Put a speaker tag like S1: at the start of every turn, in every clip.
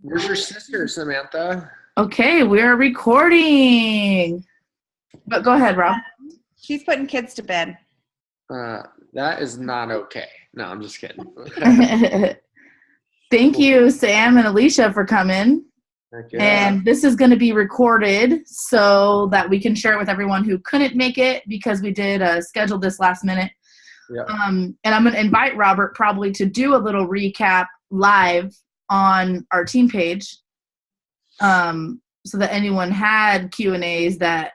S1: Where's your sister, Samantha?
S2: Okay, we're recording. But go ahead, Rob.
S3: She's putting kids to bed.
S1: That is not okay. No, I'm just kidding.
S2: Thank you, Sam and Alicia, for coming.
S1: Yeah.
S2: And this is going to be recorded so that we can share it with everyone who couldn't make it because we did schedule this last minute.
S1: Yeah.
S2: And I'm going to invite Robert probably to do a little recap live on our team page so that anyone had Q&As that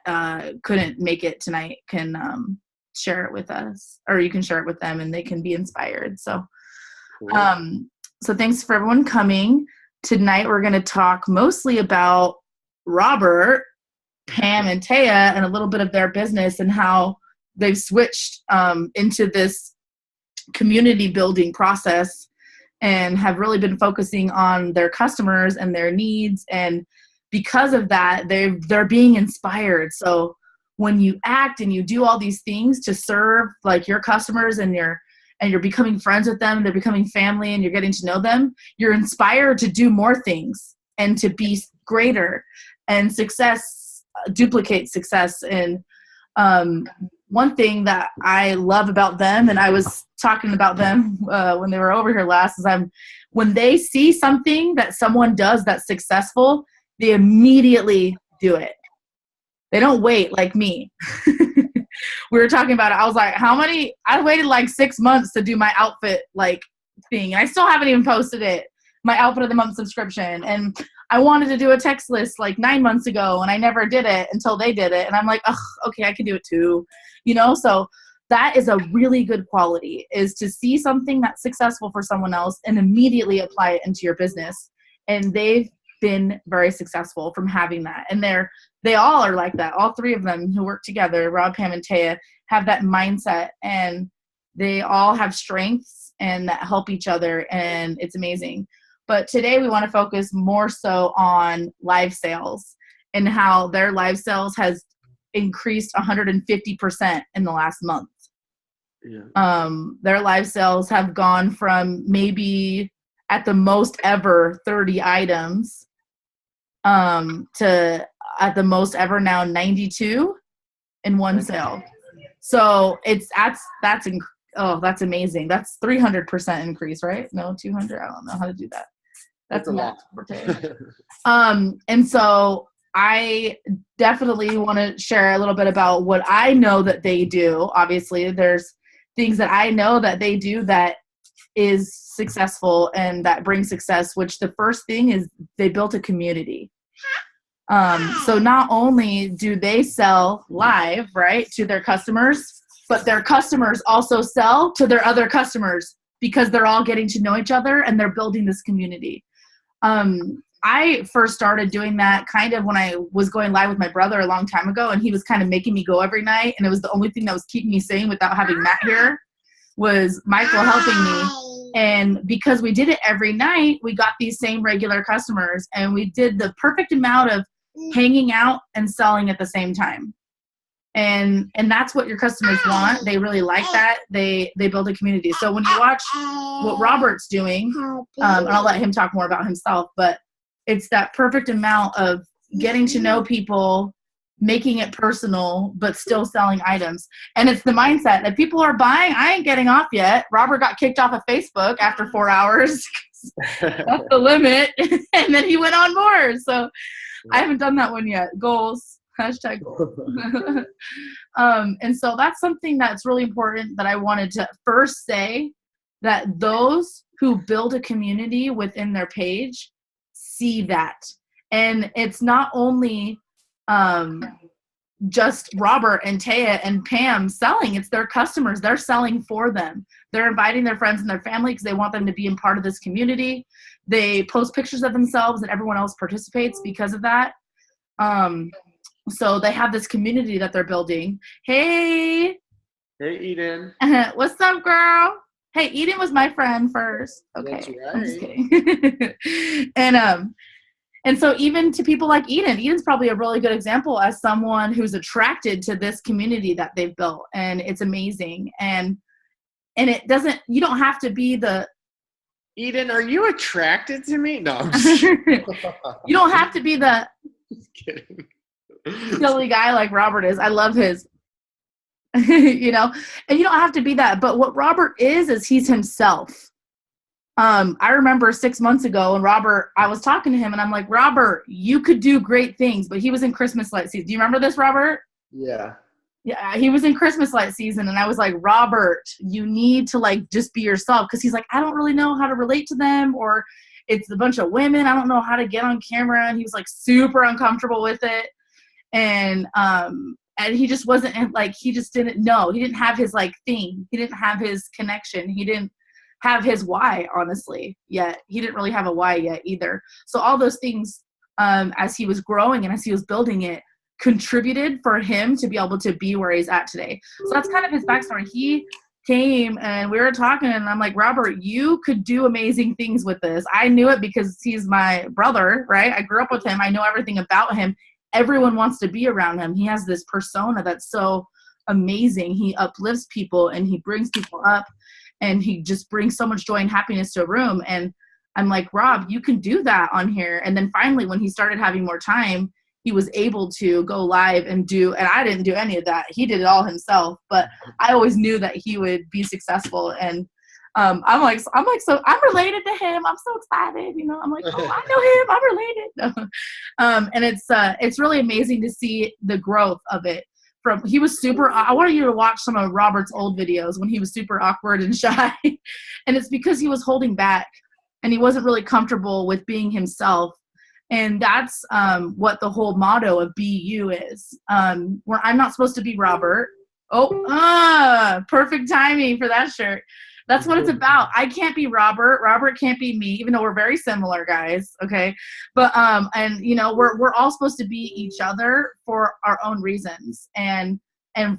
S2: couldn't make it tonight can share it with us, or you can share it with them and they can be inspired. So,
S1: Cool.
S2: So thanks for everyone coming. Tonight we're going to talk mostly about Robert, Pam, and Taya and a little bit of their business and how they've switched into this community building process and have really been focusing on their customers and their needs. And because of that, they're being inspired. So when you act and you do all these things to serve like your customers and you're becoming friends with them, they're becoming family and you're getting to know them, you're inspired to do more things and to be greater, and success duplicates success. And one thing that I love about them, and I was talking about them when they were over here last, is when they see something that someone does that's successful, they immediately do it. They don't wait like me. We were talking about it. I was like, I waited like 6 months to do my outfit like thing. And I still haven't even posted it, my outfit of the month subscription. And I wanted to do a text list like 9 months ago and I never did it until they did it. And I'm like, okay, I can do it too. So that is a really good quality, is to see something that's successful for someone else and immediately apply it into your business. And they've been very successful from having that. And they all are like that. All three of them who work together, Rob, Pam, and Taya, have that mindset, and they all have strengths and that help each other, and it's amazing. But today we want to focus more so on live sales and how their live sales has increased 150% in the last month.
S1: Yeah.
S2: Their live sales have gone from maybe at the most ever 30 items to at the most ever now 92 in one sale. So that's amazing. That's 300% increase, right? No, 200. I don't know how to do that. That's a lot. And so I definitely want to share a little bit about what I know that they do. Obviously, there's things that I know that they do that is successful and that brings success, which the first thing is they built a community. So not only do they sell live, right, to their customers, but their customers also sell to their other customers because they're all getting to know each other and they're building this community. I first started doing that kind of when I was going live with my brother a long time ago, and he was kind of making me go every night, and it was the only thing that was keeping me sane without having Matt here was Michael helping me. And because we did it every night, we got these same regular customers, and we did the perfect amount of hanging out and selling at the same time. And that's what your customers want. They really like that. They build a community. So when you watch what Robert's doing, and I'll let him talk more about himself, but it's that perfect amount of getting to know people, making it personal, but still selling items. And it's the mindset that people are buying. I ain't getting off yet. Robert got kicked off of Facebook after 4 hours. That's the limit. And then he went on more. So I haven't done that one yet. Goals. #goals. And so that's something that's really important that I wanted to first say, that those who build a community within their page see that. And it's not only just Robert and Taya and Pam selling, it's their customers. They're selling for them. They're inviting their friends and their family because they want them to be a part of this community. They post pictures of themselves and everyone else participates because of that. So they have this community that they're building. Hey
S1: Eden.
S2: What's up, girl? Hey, Eden was my friend first. Okay.
S1: That's right.
S2: I'm just kidding. And so even to people like Eden's probably a really good example as someone who's attracted to this community that they've built. And it's amazing. And it doesn't, you don't have to be the
S1: Eden, are you attracted to me? No, I'm just
S2: You don't have to be the
S1: kidding.
S2: silly guy like Robert is. I love his, and you don't have to be that. But what Robert is he's himself. I remember 6 months ago when I was talking to him and I'm like, Robert, you could do great things, but he was in Christmas light season. Do you remember this, Robert?
S1: Yeah.
S2: Yeah, he was in Christmas light season and I was like, Robert, you need to like just be yourself. Cause he's like, I don't really know how to relate to them, or it's a bunch of women. I don't know how to get on camera. And he was like super uncomfortable with it. And he just wasn't like, he just didn't know. He didn't have his like thing. He didn't have his connection. He didn't have his why, honestly, yet. He didn't really have a why yet either. So all those things, as he was growing and as he was building it, contributed for him to be able to be where he's at today. So that's kind of his backstory. He came and we were talking and I'm like, Robert, you could do amazing things with this. I knew it because he's my brother, right? I grew up with him. I know everything about him. Everyone wants to be around him. He has this persona that's so amazing. He uplifts people and he brings people up and he just brings so much joy and happiness to a room. And I'm like, Rob, you can do that on here. And then finally, when he started having more time, he was able to go live and I didn't do any of that. He did it all himself, but I always knew that he would be successful. And I'm like, so I'm related to him. I'm so excited. I'm like, oh, I know him. I'm related. And it's really amazing to see the growth of it. He was super, I wanted you to watch some of Robert's old videos when he was super awkward and shy. And it's because he was holding back and he wasn't really comfortable with being himself. And that's what the whole motto of Be You is. Where I'm not supposed to be Robert. Perfect timing for that shirt. That's what it's about. I can't be Robert. Robert can't be me, even though we're very similar, guys. Okay. But, we're all supposed to be each other for our own reasons and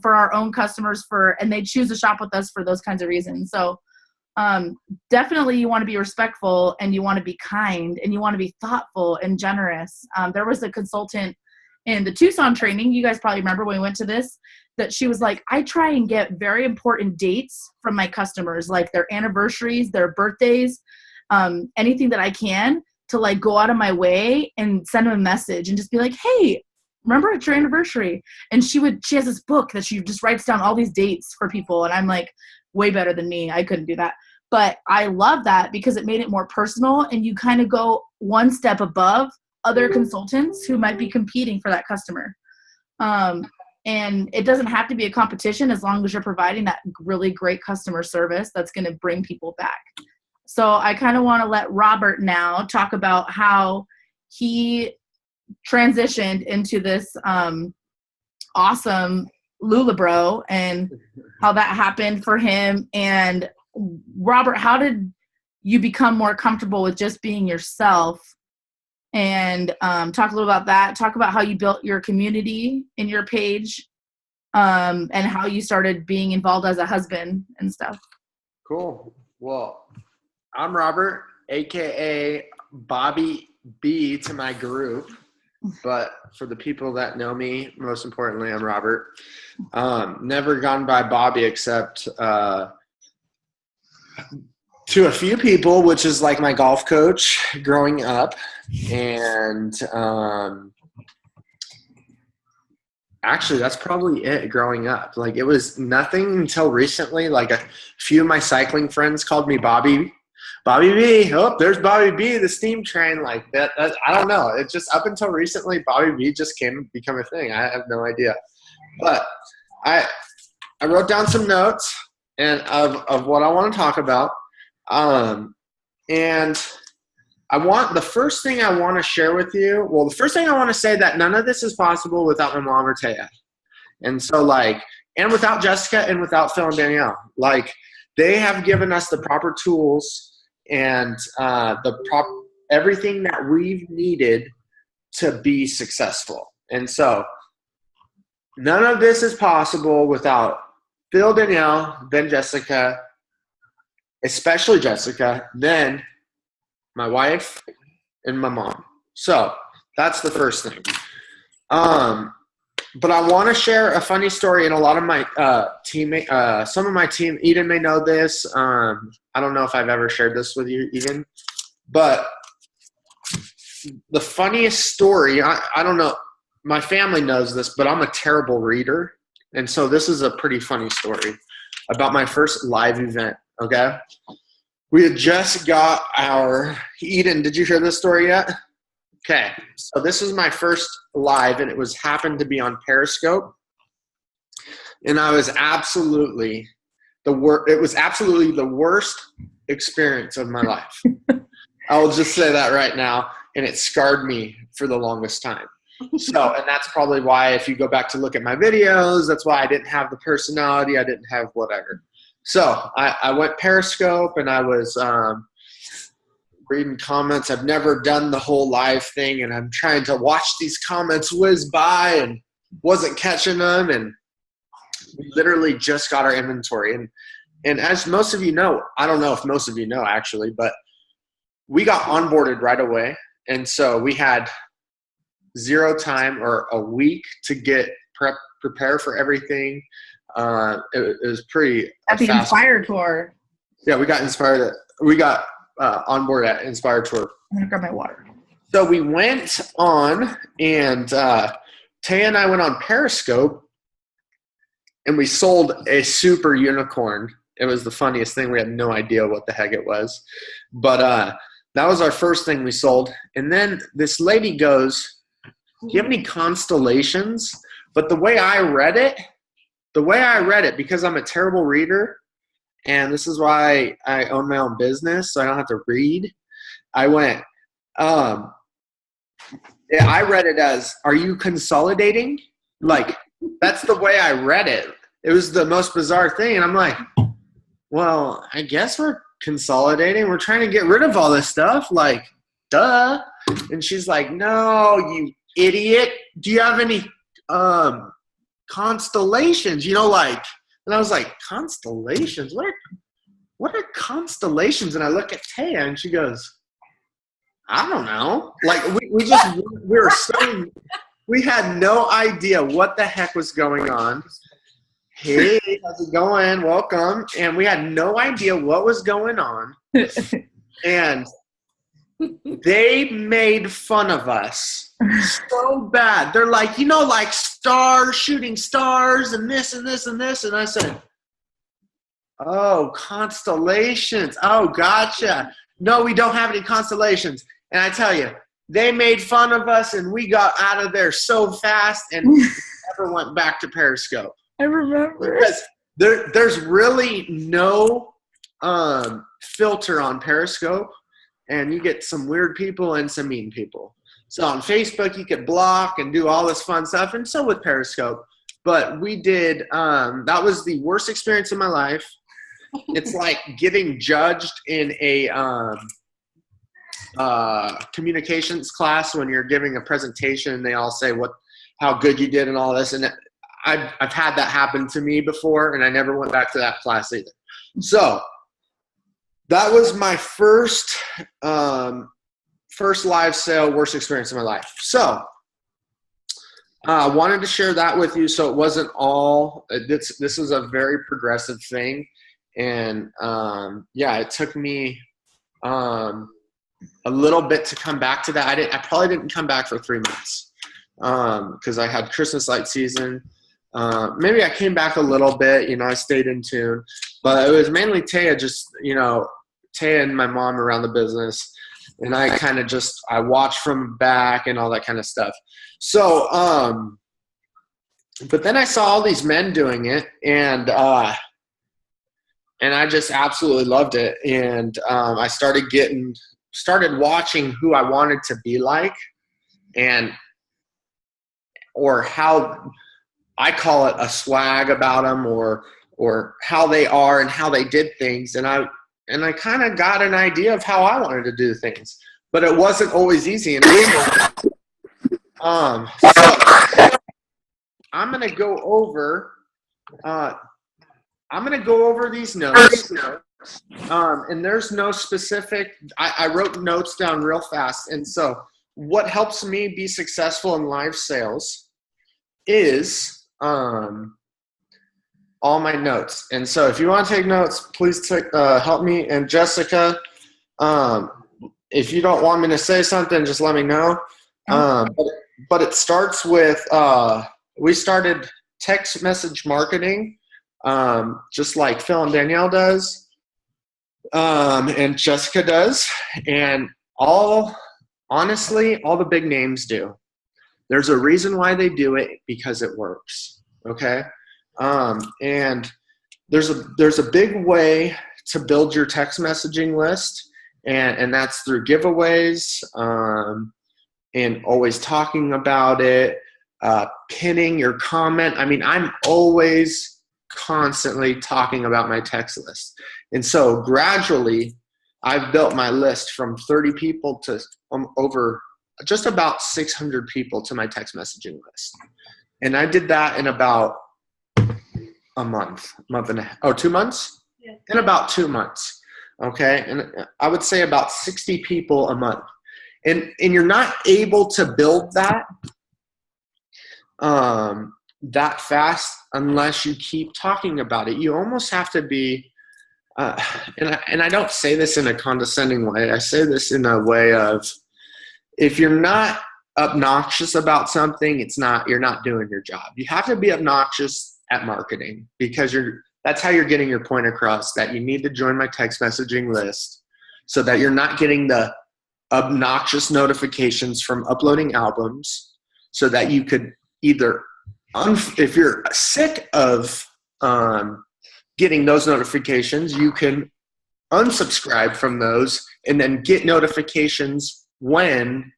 S2: for our own customers and they choose to shop with us for those kinds of reasons. So, definitely you want to be respectful and you want to be kind and you want to be thoughtful and generous. There was a consultant in the Tucson training, you guys probably remember when we went to this, that she was like, I try and get very important dates from my customers, like their anniversaries, their birthdays, anything that I can to like go out of my way and send them a message and just be like, hey, remember it's your anniversary. And she has this book that she just writes down all these dates for people. And I'm like, way better than me. I couldn't do that. But I love that because it made it more personal and you kind of go one step above other consultants who might be competing for that customer. And it doesn't have to be a competition as long as you're providing that really great customer service that's going to bring people back. So I kind of want to let Robert now talk about how he transitioned into this awesome Lulabro and how that happened for him. And Robert, how did you become more comfortable with just being yourself? And talk a little about that. Talk about how you built your community in your page and how you started being involved as a husband and stuff.
S1: Cool. Well, I'm Robert, aka Bobby B to my group. But for the people that know me, most importantly, I'm Robert. Never gone by Bobby except to a few people, which is like my golf coach growing up. And actually, that's probably it growing up. Like it was nothing until recently. Like a few of my cycling friends called me Bobby B. Oh, there's Bobby B, the steam train. Like that I don't know. It's just up until recently, Bobby B just become a thing. I have no idea. But I wrote down some notes and of what I want to talk about. And the first thing I want to share with you, the first thing I want to say that none of this is possible without my mom or Taya. And so and without Jessica and without Phil and Danielle. Like they have given us the proper tools and everything that we've needed to be successful. And so none of this is possible without Phil, Danielle, then Jessica, especially Jessica, then my wife and my mom. So that's the first thing. But I want to share a funny story, and a lot of my some of my team, Eden may know this. I don't know if I've ever shared this with you, Eden, but the funniest story, I don't know, my family knows this, but I'm a terrible reader. And so this is a pretty funny story about my first live event, okay? We had just got Eden, did you hear this story yet? Okay, so this is my first live, and it happened to be on Periscope. And I was absolutely it was absolutely the worst experience of my life. I'll just say that right now, and it scarred me for the longest time. So, and that's probably why if you go back to look at my videos, that's why I didn't have the personality, I didn't have whatever. So I went Periscope, and I was reading comments. I've never done the whole live thing, and I'm trying to watch these comments whiz by and wasn't catching them. And we literally just got our inventory. And as most of you know, I don't know if most of you know actually, but we got onboarded right away. And so we had 0 time or a week to get prepare for everything. It was pretty
S2: at the
S1: fast.
S2: Inspire Tour.
S1: Yeah, we got inspired. We got on board at Inspire Tour.
S2: I'm gonna grab my water.
S1: So we went on, and Taya and I went on Periscope, and we sold a super unicorn. It was the funniest thing. We had no idea what the heck it was, but that was our first thing we sold. And then this lady goes, "Do you have any constellations?" But the way I read it, because I'm a terrible reader, and this is why I own my own business, so I don't have to read. I went, I read it as, "Are you consolidating?" Like, that's the way I read it. It was the most bizarre thing. And I'm like, well, I guess we're consolidating. We're trying to get rid of all this stuff. Like, duh. And she's like, "No, you idiot. Do you have any constellations?" And I was like, "Constellations? What are constellations?" And I look at Taya, and she goes, "I don't know." Like, we had no idea what the heck was going on. "Hey, how's it going? Welcome." And we had no idea what was going on. And they made fun of us so bad. They're like, like stars, shooting stars, and this and this and this. And I said, "Oh, constellations. Oh, gotcha. No, we don't have any constellations." And I tell you, they made fun of us, and we got out of there so fast and never went back to Periscope.
S2: I remember.
S1: Because there's really no filter on Periscope, and you get some weird people and some mean people. So on Facebook, you could block and do all this fun stuff, and so with Periscope. But we did, that was the worst experience of my life. It's like getting judged in a communications class when you're giving a presentation, and they all say how good you did and all this. And I've had that happen to me before, and I never went back to that class either. So that was my first live sale, worst experience of my life. So I wanted to share that with you, so it wasn't all this was a very progressive thing. And it took me a little bit to come back to that. I probably didn't come back for 3 months because I had Christmas light season. Maybe I came back a little bit, I stayed in tune, but it was mainly Taya, Taya and my mom around the business. And I kind of I watched from back and all that kind of stuff. So, but then I saw all these men doing it, and I just absolutely loved it. And I started watching who I wanted to be like, or how I call it a swag about them, or how they are and how they did things. And I kind of got an idea of how I wanted to do things, but it wasn't always easy. And so I'm going to go over these notes. And there's no specific, I wrote notes down real fast. And so what helps me be successful in live sales is all my notes. And so if you want to take notes, please help me. And Jessica, if you don't want me to say something, just let me know. But it starts with we started text message marketing, just like Phil and Danielle does, and Jessica does, and honestly, all the big names do. There's a reason why they do it, because it works. Okay, and there's a big way to build your text messaging list, and that's through giveaways, and always talking about it, pinning your comment. I mean, I'm always constantly talking about my text list. And so gradually, I've built my list from 30 people to over just about 600 people to my text messaging list. And I did that in about a month and a half, 2 months? Yeah. In about 2 months, okay? And I would say about 60 people a month. And you're not able to build that that fast unless you keep talking about it. You almost have to be, and I don't say this in a condescending way. I say this in a way of, if you're not obnoxious about something, you're not doing your job. You have to be obnoxious at marketing, because that's how you're getting your point across, that you need to join my text messaging list so that you're not getting the obnoxious notifications from uploading albums, so that you could either, if you're sick of getting those notifications, you can unsubscribe from those and then get notifications when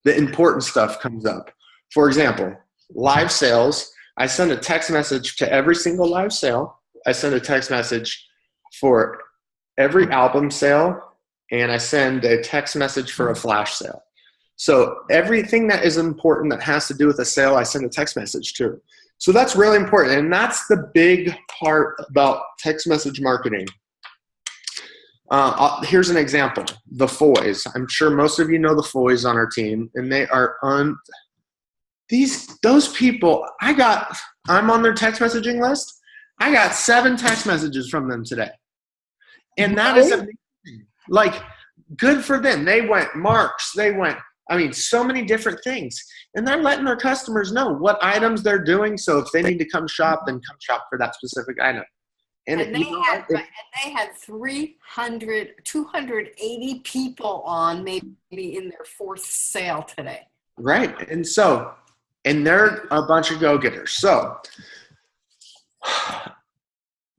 S1: the important stuff comes up. For example, live sales. I send a text message to every single live sale. I send a text message for every album sale, and I send a text message for a flash sale. So everything that is important that has to do with a sale, I send a text message to. So that's really important, and that's the big part about text message marketing. Here's an example, the Foys. I'm sure most of you know the Foys on our team, and they are those people. I'm on their text messaging list. I got 7 text messages from them today, and that is amazing. Like, good for them. They went marks. They went, so many different things. And they're letting their customers know what items they're doing. So if they need to come shop, then come shop for that specific item. And
S4: they had 280 people on, maybe in their 4th sale today.
S1: Right. And they're a bunch of go-getters. So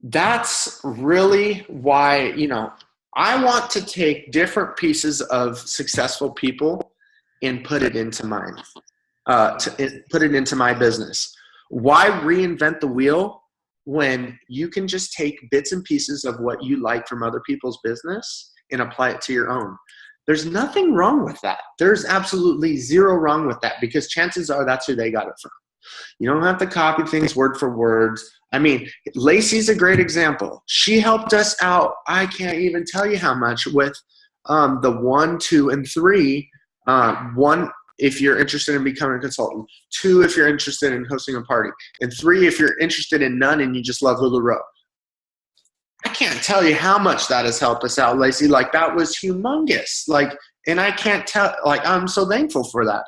S1: that's really why, I want to take different pieces of successful people and put it into mine, put it into my business. Why reinvent the wheel when you can just take bits and pieces of what you like from other people's business and apply it to your own? There's nothing wrong with that. There's absolutely zero wrong with that, because chances are that's who they got it from. You don't have to copy things word for word. Lacey's a great example. She helped us out, I can't even tell you how much, with the 1, 2, and 3. 1, if you're interested in becoming a consultant. 2, if you're interested in hosting a party. And 3, if you're interested in none and you just love LuLaRoe. I can't tell you how much that has helped us out, Lacey. That was humongous. And I can't tell, I'm so thankful for that.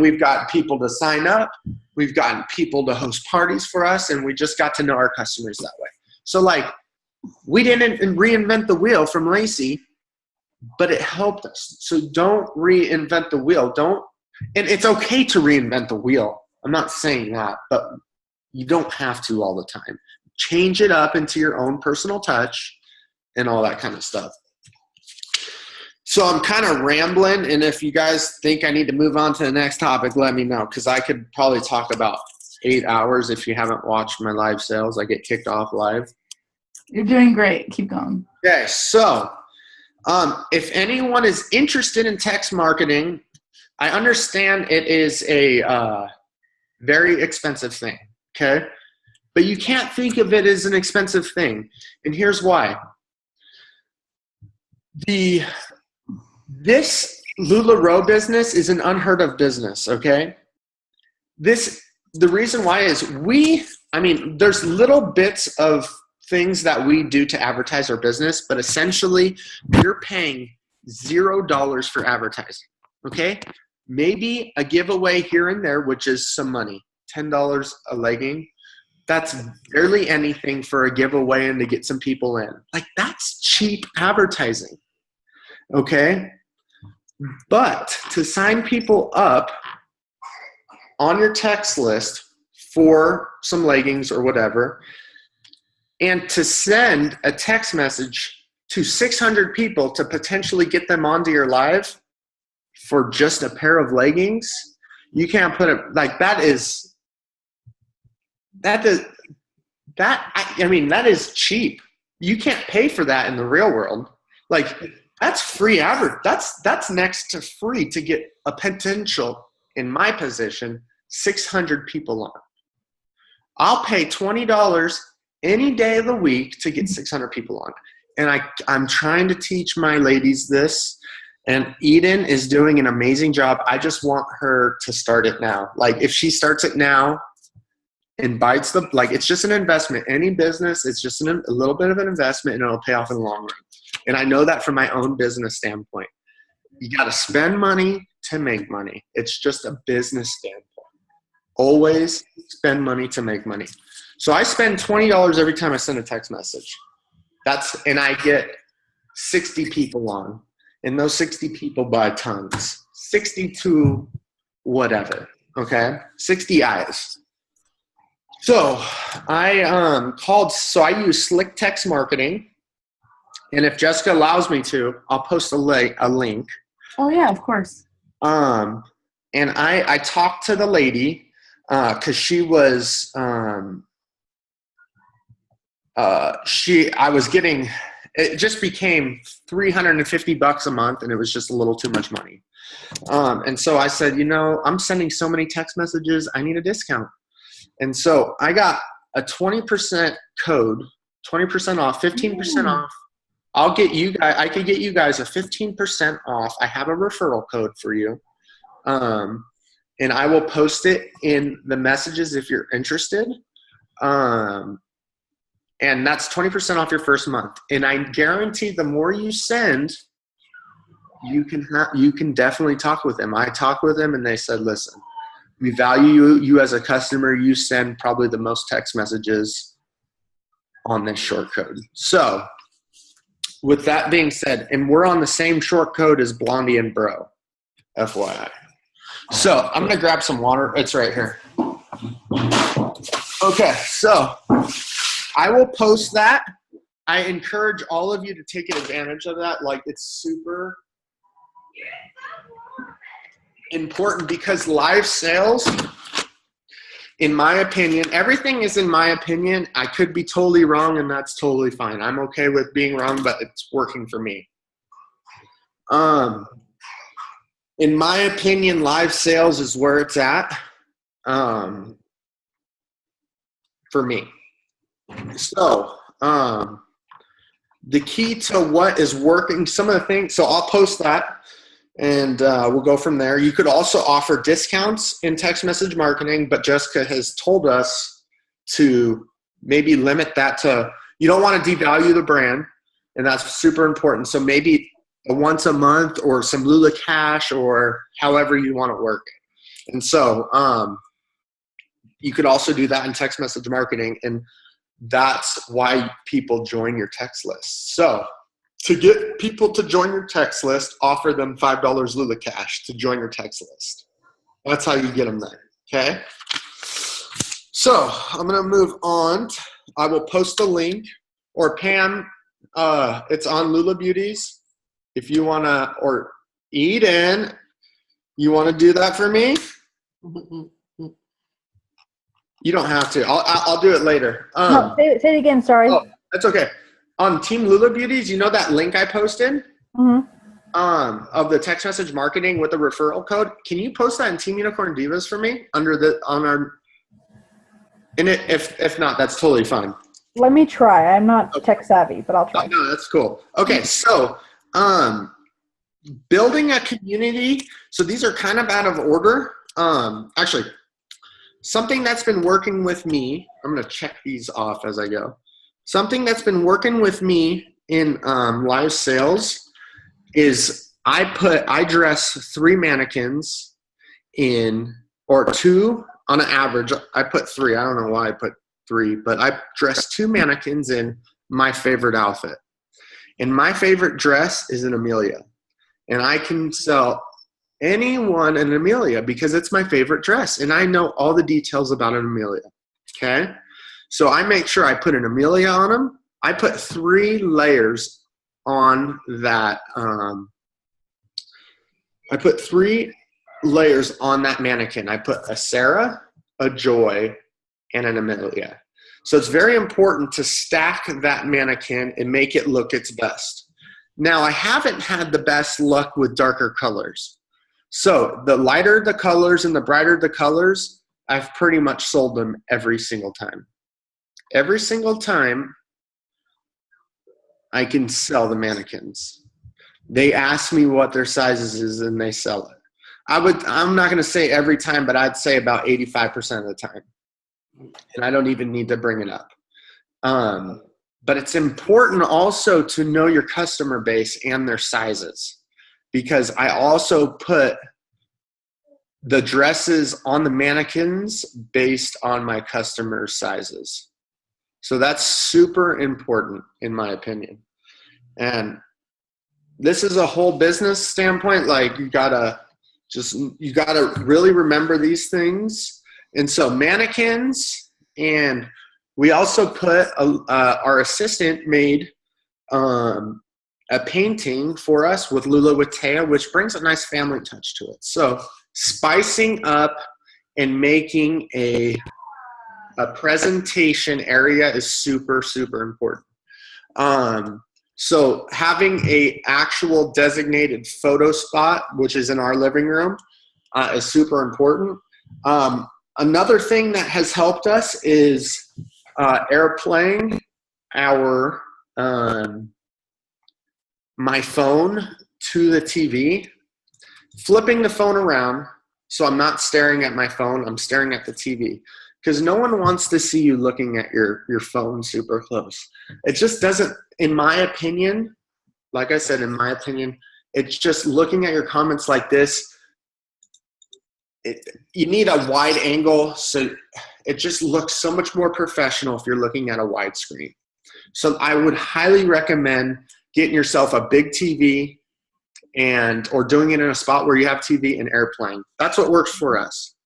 S1: We've got people to sign up. We've gotten people to host parties for us, and we just got to know our customers that way. So, we didn't reinvent the wheel from Lacey, but it helped us. So don't reinvent the wheel. And it's okay to reinvent the wheel. I'm not saying that, but you don't have to all the time. Change it up into your own personal touch and all that kind of stuff. So I'm kind of rambling, and if you guys think I need to move on to the next topic, let me know, because I could probably talk about 8 hours if you haven't watched my live sales. I get kicked off live.
S2: You're doing great. Keep going.
S1: Okay, so if anyone is interested in text marketing, I understand it is a very expensive thing, okay? But you can't think of it as an expensive thing, and here's why. This LuLaRoe business is an unheard of business, okay? the reason why is there's little bits of things that we do to advertise our business, but essentially you're paying $0 for advertising. Okay. Maybe a giveaway here and there, which is some money, $10 a legging. That's barely anything for a giveaway and to get some people in. Like, that's cheap advertising. Okay. But to sign people up on your text list for some leggings or whatever, and to send a text message to 600 people to potentially get them onto your live for just a pair of leggings, you can't put it like that is cheap. You can't pay for that in the real world. Like, that's free that's next to free to get a potential, in my position, 600 people on. I'll pay $20 any day of the week to get 600 people on. And I'm trying to teach my ladies this, and Eden is doing an amazing job. I just want her to start it now. Like, if she starts it now and bites it's just an investment. Any business, it's just a little bit of an investment, and it'll pay off in the long run. And I know that from my own business standpoint. You got to spend money to make money. It's just a business standpoint. Always spend money to make money. So I spend $20 every time I send a text message. And I get 60 people on. And those 60 people buy tons. 62 whatever. Okay? 60 eyes. So I use Slick Text Marketing. And if Jessica allows me to, I'll post a link.
S2: Oh yeah, of course.
S1: And I talked to the lady because she was it just became $350 a month, and it was just a little too much money. And so I said, I'm sending so many text messages, I need a discount. And so I got a 20% code, 20% off, 15% off. I could get you guys a 15% off. I have a referral code for you. And I will post it in the messages if you're interested. And that's 20% off your first month. And I guarantee the more you send, you can definitely talk with them. I talked with them, and they said, listen, we value you as a customer. You send probably the most text messages on this short code. So with that being said, and we're on the same short code as Blondie and Bro, FYI. So I'm going to grab some water. It's right here. Okay, so I will post that. I encourage all of you to take advantage of that. Like, it's super important because live sales, in my opinion, everything is in my opinion. I could be totally wrong, and that's totally fine. I'm okay with being wrong, but it's working for me. In my opinion, live sales is where it's at for me. So the key to what is working, some of the things, so I'll post that. And we'll go from there. You could also offer discounts in text message marketing, but Jessica has told us to maybe limit that to, you don't want to devalue the brand, and that's super important. So maybe a once a month or some Lula Cash or however you want to work it. And so you could also do that in text message marketing, and that's why people join your text list. So to get people to join your text list, offer them $5 Lula Cash to join your text list. That's how you get them there, okay? So I'm going to move on. I will post a link, or Pam, it's on Lula Beauties. If you want to, or Eden, you want to do that for me? You don't have to. I'll do it later.
S5: No, say it again, sorry.
S1: Oh, that's okay. On Team Lula Beauties, you know that link I posted of the text message marketing with the referral code? Can you post that in Team Unicorn Divas for me if not, that's totally fine.
S5: Let me try. I'm not tech savvy, but I'll try.
S1: No, that's cool. Okay, so building a community. So these are kind of out of order. Actually, something that's been working with me, I'm going to check these off as I go. Something that's been working with me in live sales is I dress 3 mannequins in, or 2 on an average. I put 3. I don't know why I put 3, but I dress 2 mannequins in my favorite outfit. And my favorite dress is an Amelia. And I can sell anyone an Amelia because it's my favorite dress. And I know all the details about an Amelia. Okay? So I make sure I put an Amelia on them. I put 3 layers on that. I put 3 layers on that mannequin. I put a Sarah, a Joy, and an Amelia. So it's very important to stack that mannequin and make it look its best. Now, I haven't had the best luck with darker colors. So the lighter the colors and the brighter the colors, I've pretty much sold them every single time. Every single time I can sell the mannequins. They ask me what their sizes is and they sell it. I'm not going to say every time, but I'd say about 85% of the time. And I don't even need to bring it up. But it's important also to know your customer base and their sizes, because I also put the dresses on the mannequins based on my customers' sizes. So that's super important in my opinion. And this is a whole business standpoint. Like you gotta really remember these things. And so mannequins, and we also put our assistant made a painting for us with Lula with Taya, which brings a nice family touch to it. So spicing up and making a presentation area is super, super important. So having a actual designated photo spot, which is in our living room, is super important. Another thing that has helped us is airplaying my phone to the TV, flipping the phone around so I'm not staring at my phone, I'm staring at the TV. Because no one wants to see you looking at your phone super close. It just doesn't, in my opinion, like I said, in my opinion, it's just looking at your comments like this. You need a wide angle, so it just looks so much more professional if you're looking at a wide screen. So I would highly recommend getting yourself a big TV or doing it in a spot where you have TV and airplane. That's what works for us.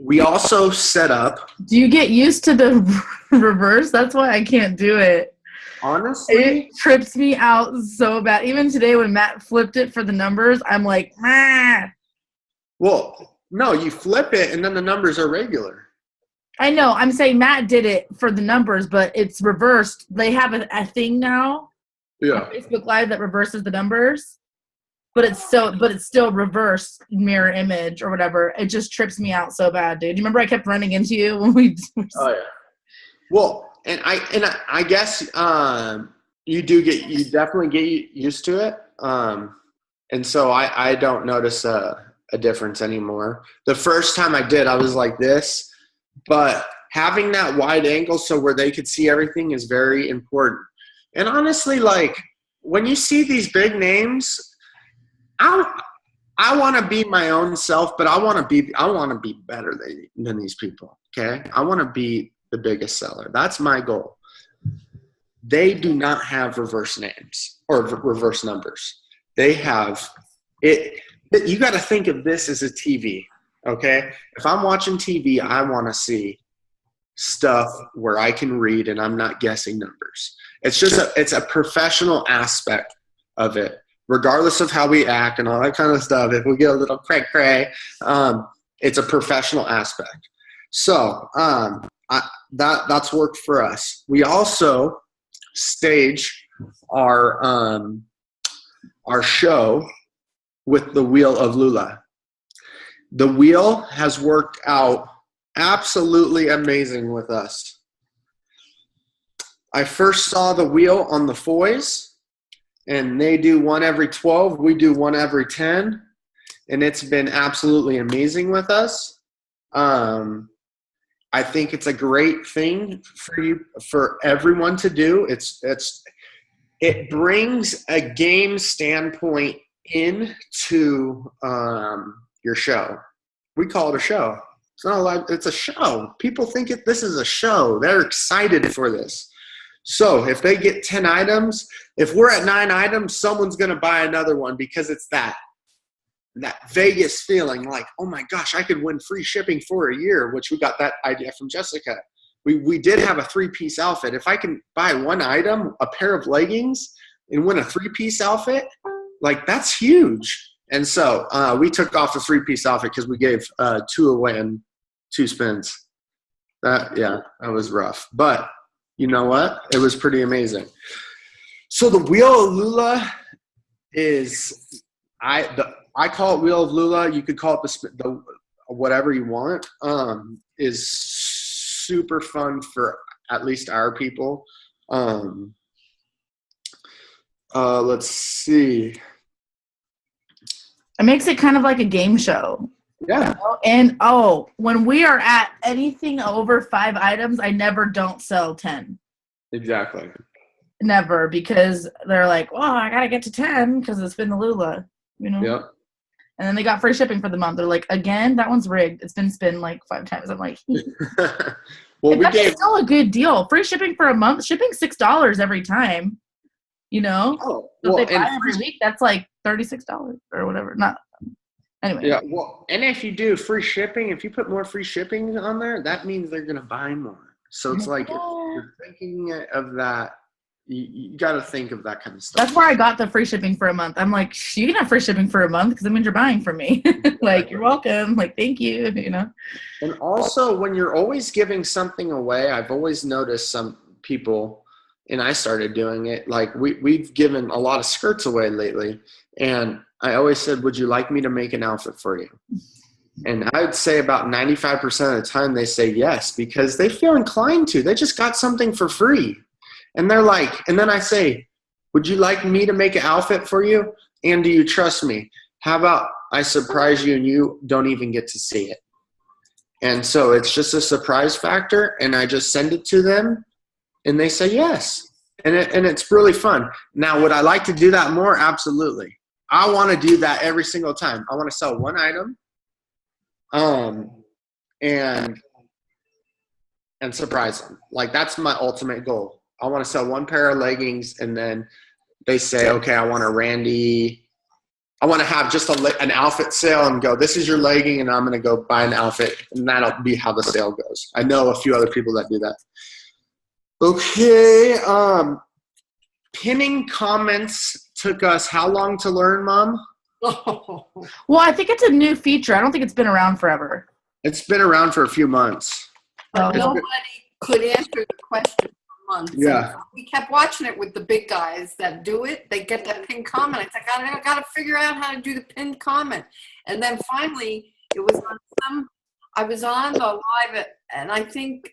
S1: We also set up.
S2: Do you get used to the reverse? That's why I can't do it.
S1: Honestly,
S2: it trips me out so bad. Even today when Matt flipped it for the numbers, I'm like, ah.
S1: Well, no, you flip it and then the numbers are regular.
S2: I know. I'm saying Matt did it for the numbers, but it's reversed. They have a thing now on Facebook Live that reverses the numbers. But it's still reverse mirror image or whatever. It just trips me out so bad, dude. You remember I kept running into you when we?
S1: Oh yeah. Well, and I guess you definitely get used to it. And so I don't notice a difference anymore. The first time I did, I was like this, but having that wide angle so where they could see everything is very important. And honestly, like when you see these big names, I want to be my own self, but I want to be better than these people. Okay. I want to be the biggest seller. That's my goal. They do not have reverse names or reverse numbers. They have it. You got to think of this as a TV. Okay. If I'm watching TV, I want to see stuff where I can read and I'm not guessing numbers. It's a professional aspect of it. Regardless of how we act and all that kind of stuff, if we get a little cray-cray, it's a professional aspect. So that's worked for us. We also stage our show with the Wheel of Lula. The wheel has worked out absolutely amazing with us. I first saw the wheel on the Foys. And they do one every 12. We do one every 10. And it's been absolutely amazing with us. I think it's a great thing for everyone to do. It brings a game standpoint into your show. We call it a show. It's not a lot. It's a show. People think this is a show. They're excited for this. So if they get 10 items, if we're at 9 items, someone's going to buy another one because it's that Vegas feeling like, oh my gosh, I could win free shipping for a year, which we got that idea from Jessica. We did have a 3-piece outfit. If I can buy one item, a pair of leggings, and win a 3-piece outfit, like that's huge. And so we took off the 3-piece outfit because we gave 2 away in 2 spins. That was rough. But you know what? It was pretty amazing. So the Wheel of Lula is I call it Wheel of Lula. You could call it the whatever you want. Is super fun for at least our people. Let's see.
S2: It makes it kind of like a game show.
S1: Yeah.
S2: And when we are at anything over 5 items, I never don't sell 10.
S1: Exactly.
S2: Never, because they're like, well, I gotta get to 10 because it's been the Lula, you know.
S1: Yep.
S2: And then they got free shipping for the month. They're like, again, that one's rigged. It's been spin like 5 times. I'm like,
S1: well,
S2: that's still a good deal. Free shipping for a month. Shipping $6 every time. You know.
S1: Oh,
S2: so if they buy every week, that's like $36 or whatever. Anyway.
S1: Yeah. Well, and if you do free shipping, if you put more free shipping on there, that means they're gonna buy more. So it's like if you're thinking of that. You got to think of that kind of stuff.
S2: That's where I got the free shipping for a month. I'm like, you can have free shipping for a month because that means you're buying from me. Like, you're welcome. Like, thank you, you know.
S1: And also, when you're always giving something away, I've always noticed some people, and I started doing it, like we've given a lot of skirts away lately. And I always said, would you like me to make an outfit for you? And I would say about 95% of the time they say yes because they feel inclined to. They just got something for free. And they're like, and then I say, would you like me to make an outfit for you? And do you trust me? How about I surprise you and you don't even get to see it? And so it's just a surprise factor. And I just send it to them and they say yes. And it's really fun. Now, would I like to do that more? Absolutely. I want to do that every single time. I want to sell one item and surprise them. Like, that's my ultimate goal. I want to sell one pair of leggings, and then they say, okay, I want to have just an outfit sale and go, this is your legging, and I'm going to go buy an outfit, and that'll be how the sale goes. I know a few other people that do that. Okay. Pinning comments took us how long to learn, Mom?
S2: Well, I think it's a new feature. I don't think it's been around forever.
S1: It's been around for a few months.
S4: Nobody could answer the question. Months.
S1: Yeah.
S4: And we kept watching it with the big guys that do it. They get that pinned comment. I said, I got to figure out how to do the pinned comment. And then finally, it was on I was on the live and I messaged,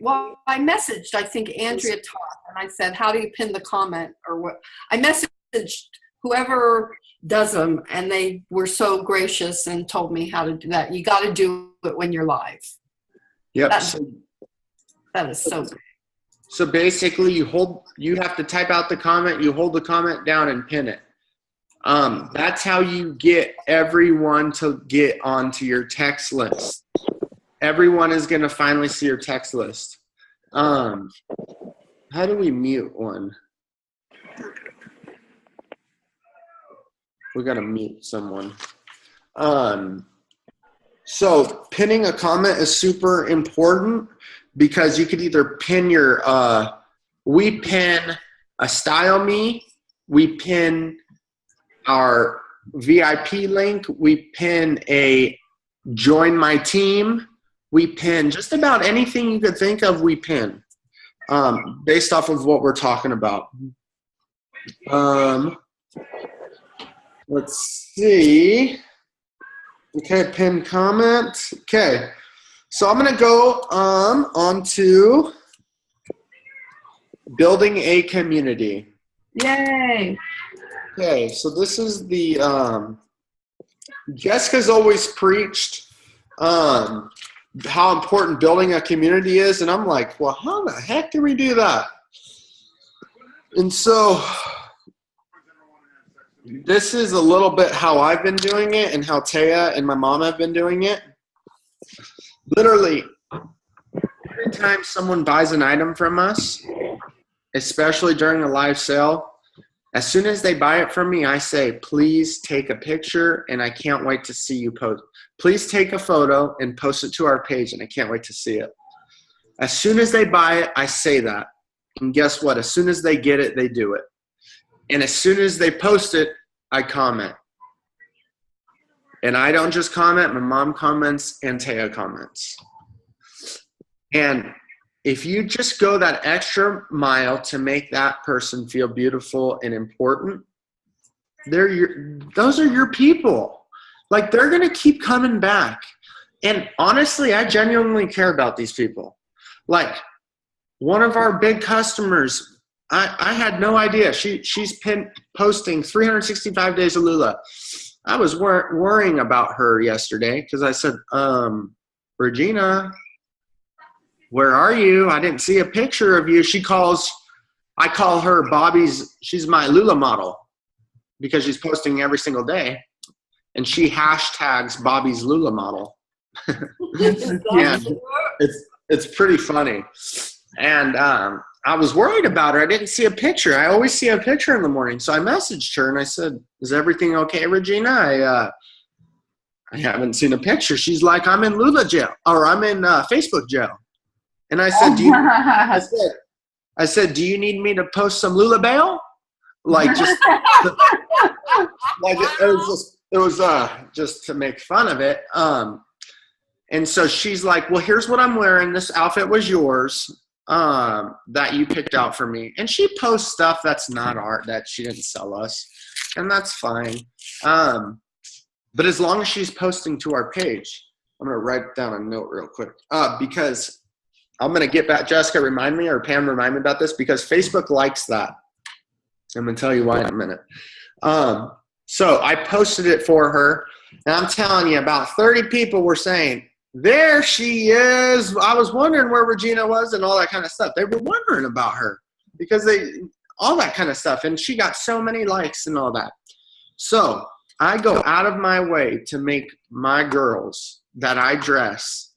S4: Andrea Toth, and I said, how do you pin the comment or what? I messaged whoever does them, and they were so gracious and told me how to do that. You got to do it when you're live.
S1: Yep.
S4: That is so good.
S1: So basically, you have to type out the comment, you hold the comment down and pin it. That's how you get everyone to get onto your text list. Everyone is going to finally see your text list. How do we mute one? We got to mute someone. So pinning a comment is super important. Because you could either pin we pin a Style Me, we pin our VIP link, we pin a Join My Team, we pin just about anything you could think of, we pin, based off of what we're talking about. Let's see. Okay, pin comment. Okay. So I'm going to go on to building a community.
S2: Yay.
S1: Okay, so this is the Jessica's always preached how important building a community is. And I'm like, well, how the heck do we do that? And so this is a little bit how I've been doing it and how Taya and my mom have been doing it. Literally, every time someone buys an item from us, especially during a live sale, as soon as they buy it from me, I say, please take a picture, and I can't wait to see you post. Please take a photo and post it to our page, and I can't wait to see it. As soon as they buy it, I say that. And guess what? As soon as they get it, they do it. And as soon as they post it, I comment. And I don't just comment, my mom comments and Taya comments. And if you just go that extra mile to make that person feel beautiful and important, those are your people. Like, they're going to keep coming back. And honestly, I genuinely care about these people. Like, one of our big customers, I had no idea. She's been posting 365 days of Lula. I was worrying about her yesterday because I said, Regina, where are you? I didn't see a picture of you. I call her Bobby's, she's my Lula model because she's posting every single day. And she hashtags Bobby's Lula model. Yeah, it's pretty funny. And I was worried about her. I didn't see a picture. I always see a picture in the morning. So I messaged her and I said, is everything okay, Regina? I haven't seen a picture. She's like, I'm in Lula jail, or I'm in Facebook jail. And I said, I said, do you need me to post some Lula bail? Like, just like it was just to make fun of it. And so she's like, well, here's what I'm wearing. This outfit was yours. That you picked out for me. And she posts stuff that's not art, that she didn't sell us, and that's fine. But as long as she's posting to our page, I'm gonna write down a note real quick, because I'm gonna get back. Jessica, remind me, or Pam, remind me about this, because Facebook likes that. I'm gonna tell you why in a minute. So I posted it for her, and I'm telling you, about 30 people were saying, there she is. I was wondering where Regina was, and all that kind of stuff. They were wondering about her because all that kind of stuff. And she got so many likes and all that. So I go out of my way to make my girls that I dress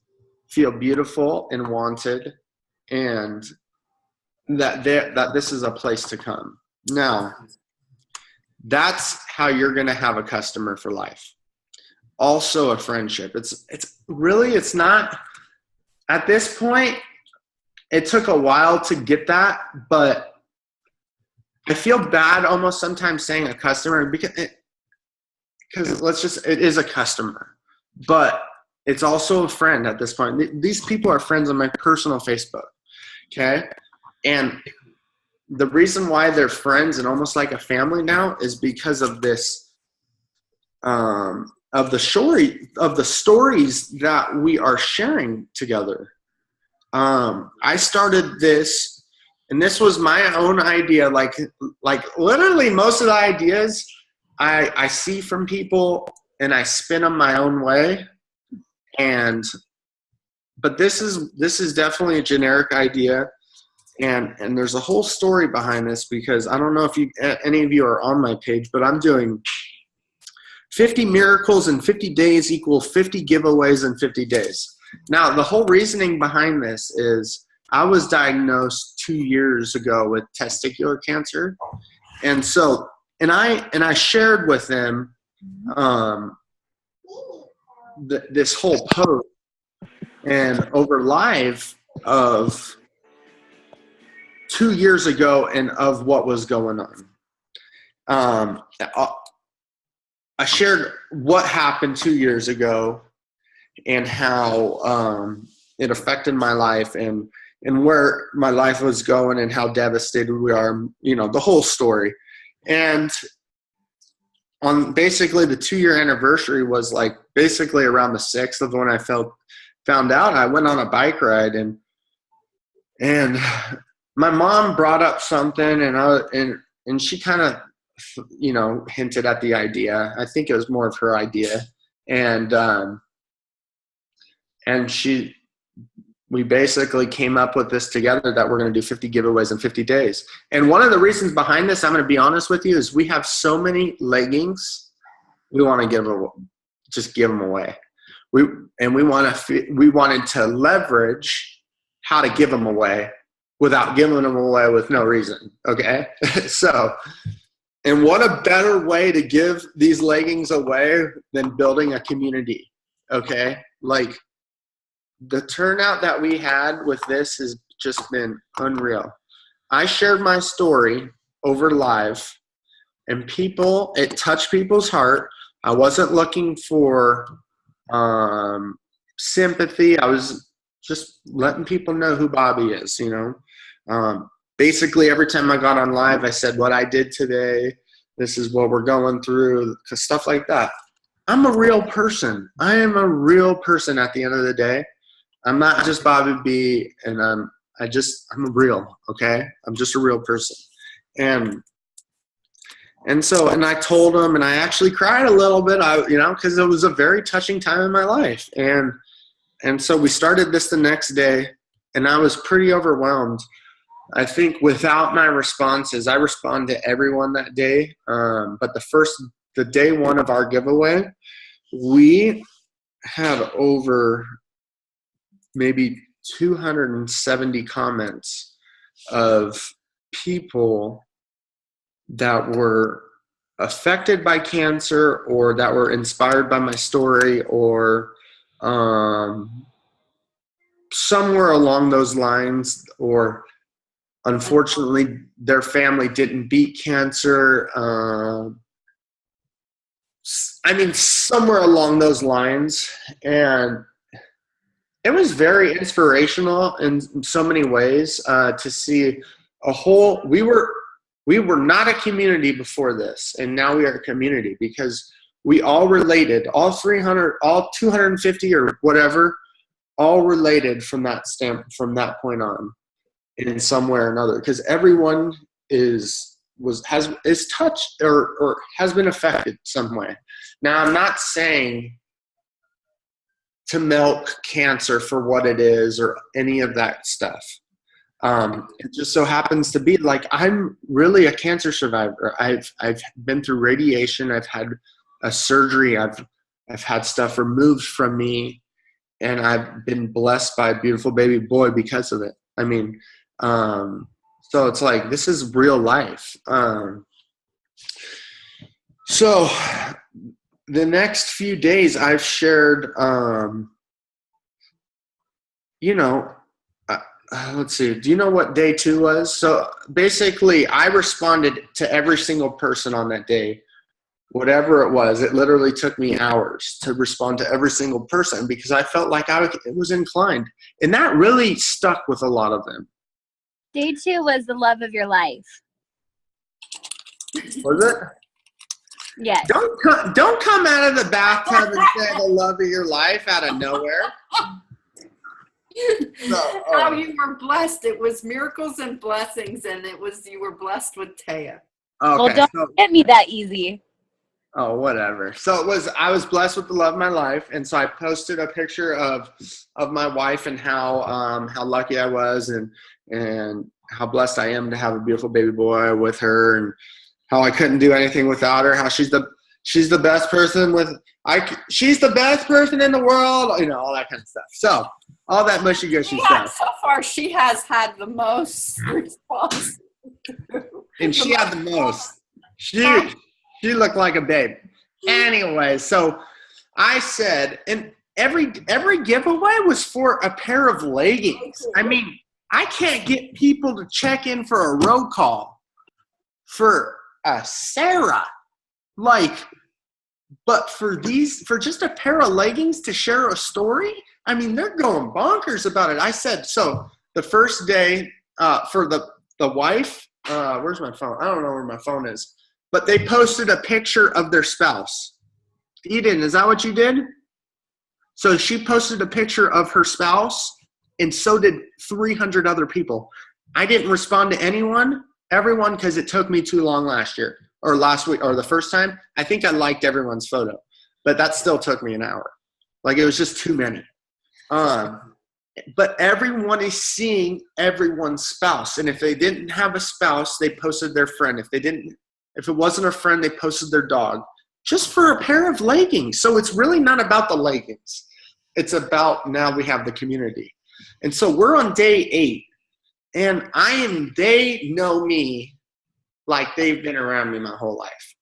S1: feel beautiful and wanted, and that this is a place to come. Now, that's how you're going to have a customer for life. Also a friendship. It's not, at this point, it took a while to get that, but I feel bad almost sometimes saying a customer because it is a customer, but it's also a friend at this point. These people are friends on my personal Facebook. Okay. And the reason why they're friends and almost like a family now is because of this, of the stories that we are sharing together. I started this, and this was my own idea. Like literally most of the ideas I see from people, and I spin them my own way. But this is definitely a generic idea, and there's a whole story behind this, because I don't know if any of you are on my page, but I'm doing 50 miracles in 50 days equal 50 giveaways in 50 days. Now, the whole reasoning behind this is I was diagnosed 2 years ago with testicular cancer. And so, and I shared with them this whole post and over live of 2 years ago and of what was going on. I shared what happened 2 years ago and how it affected my life and where my life was going and how devastated we are, the whole story. And on basically the 2-year anniversary was like basically around the 6th of when I found out. I went on a bike ride and my mom brought up something and she kind of, hinted at the idea. I think it was more of her idea. And And we basically came up with this together that we're going to do 50 giveaways in 50 days. And one of the reasons behind this, I'm going to be honest with you, is we have so many leggings. We want to just give them away. We wanted to leverage how to give them away without giving them away with no reason. Okay. So, and what a better way to give these leggings away than building a community. Okay. Like, the turnout that we had with this has just been unreal. I shared my story over live, and it touched people's heart. I wasn't looking for sympathy. I was just letting people know who Bobby is, Basically, every time I got on live, I said what I did today. This is what we're going through, stuff like that. I'm a real person. I am a real person at the end of the day. I'm not just Bobby B, and I'm real, okay? I'm just a real person. And I told him, and I actually cried a little bit, because it was a very touching time in my life. And so we started this the next day, and I was pretty overwhelmed. I think without my responses, I responded to everyone that day. But the day one of our giveaway, we had over maybe 270 comments of people that were affected by cancer or that were inspired by my story or somewhere along those lines, or unfortunately their family didn't beat cancer. Somewhere along those lines. And it was very inspirational in so many ways to see we were not a community before this, and now we are a community because we all related, all 300, all 250 or whatever, all related from that point on in some way or another, because everyone is touched or has been affected some way. Now, I'm not saying to milk cancer for what it is or any of that stuff. It just so happens to be like, I'm really a cancer survivor. I've been through radiation. I've had a surgery. I've had stuff removed from me, and I've been blessed by a beautiful baby boy because of it. So it's like, this is real life. So the next few days I've shared, let's see. Do you know what day 2 was? So basically, I responded to every single person on that day, whatever it was. It literally took me hours to respond to every single person because I felt like I was inclined. And that really stuck with a lot of them.
S6: Day 2 was the love of your life.
S1: Was it?
S6: Yes.
S1: Don't come out of the bathtub and say the love of your life out of nowhere.
S4: No, you were blessed. It was miracles and blessings, and you were blessed with Taya.
S1: Okay,
S6: well, don't get me that easy.
S1: Oh, whatever. So I was blessed with the love of my life, and so I posted a picture of my wife and how lucky I was and how blessed I am to have a beautiful baby boy with her, and how I couldn't do anything without her. How she's the best person she's the best person in the world. All that kind of stuff. So all that mushy gushy stuff.
S4: So far, she has had the most response.
S1: And she had the most. She looked like a babe. Anyway, so I said, and every giveaway was for a pair of leggings. I can't get people to check in for a road call for a Sarah. But for just a pair of leggings to share a story, they're going bonkers about it. I said, so the first day for the wife, where's my phone? I don't know where my phone is. But they posted a picture of their spouse. Eden, is that what you did? So she posted a picture of her spouse, and so did 300 other people. I didn't respond to everyone, because it took me too long last week, or the first time. I think I liked everyone's photo, but that still took me an hour. It was just too many. But everyone is seeing everyone's spouse. And if they didn't have a spouse, they posted their friend. If it wasn't a friend, they posted their dog, just for a pair of leggings. So it's really not about the leggings. It's about, now we have the community. And so we're on day 8, and they know me like they've been around me my whole life.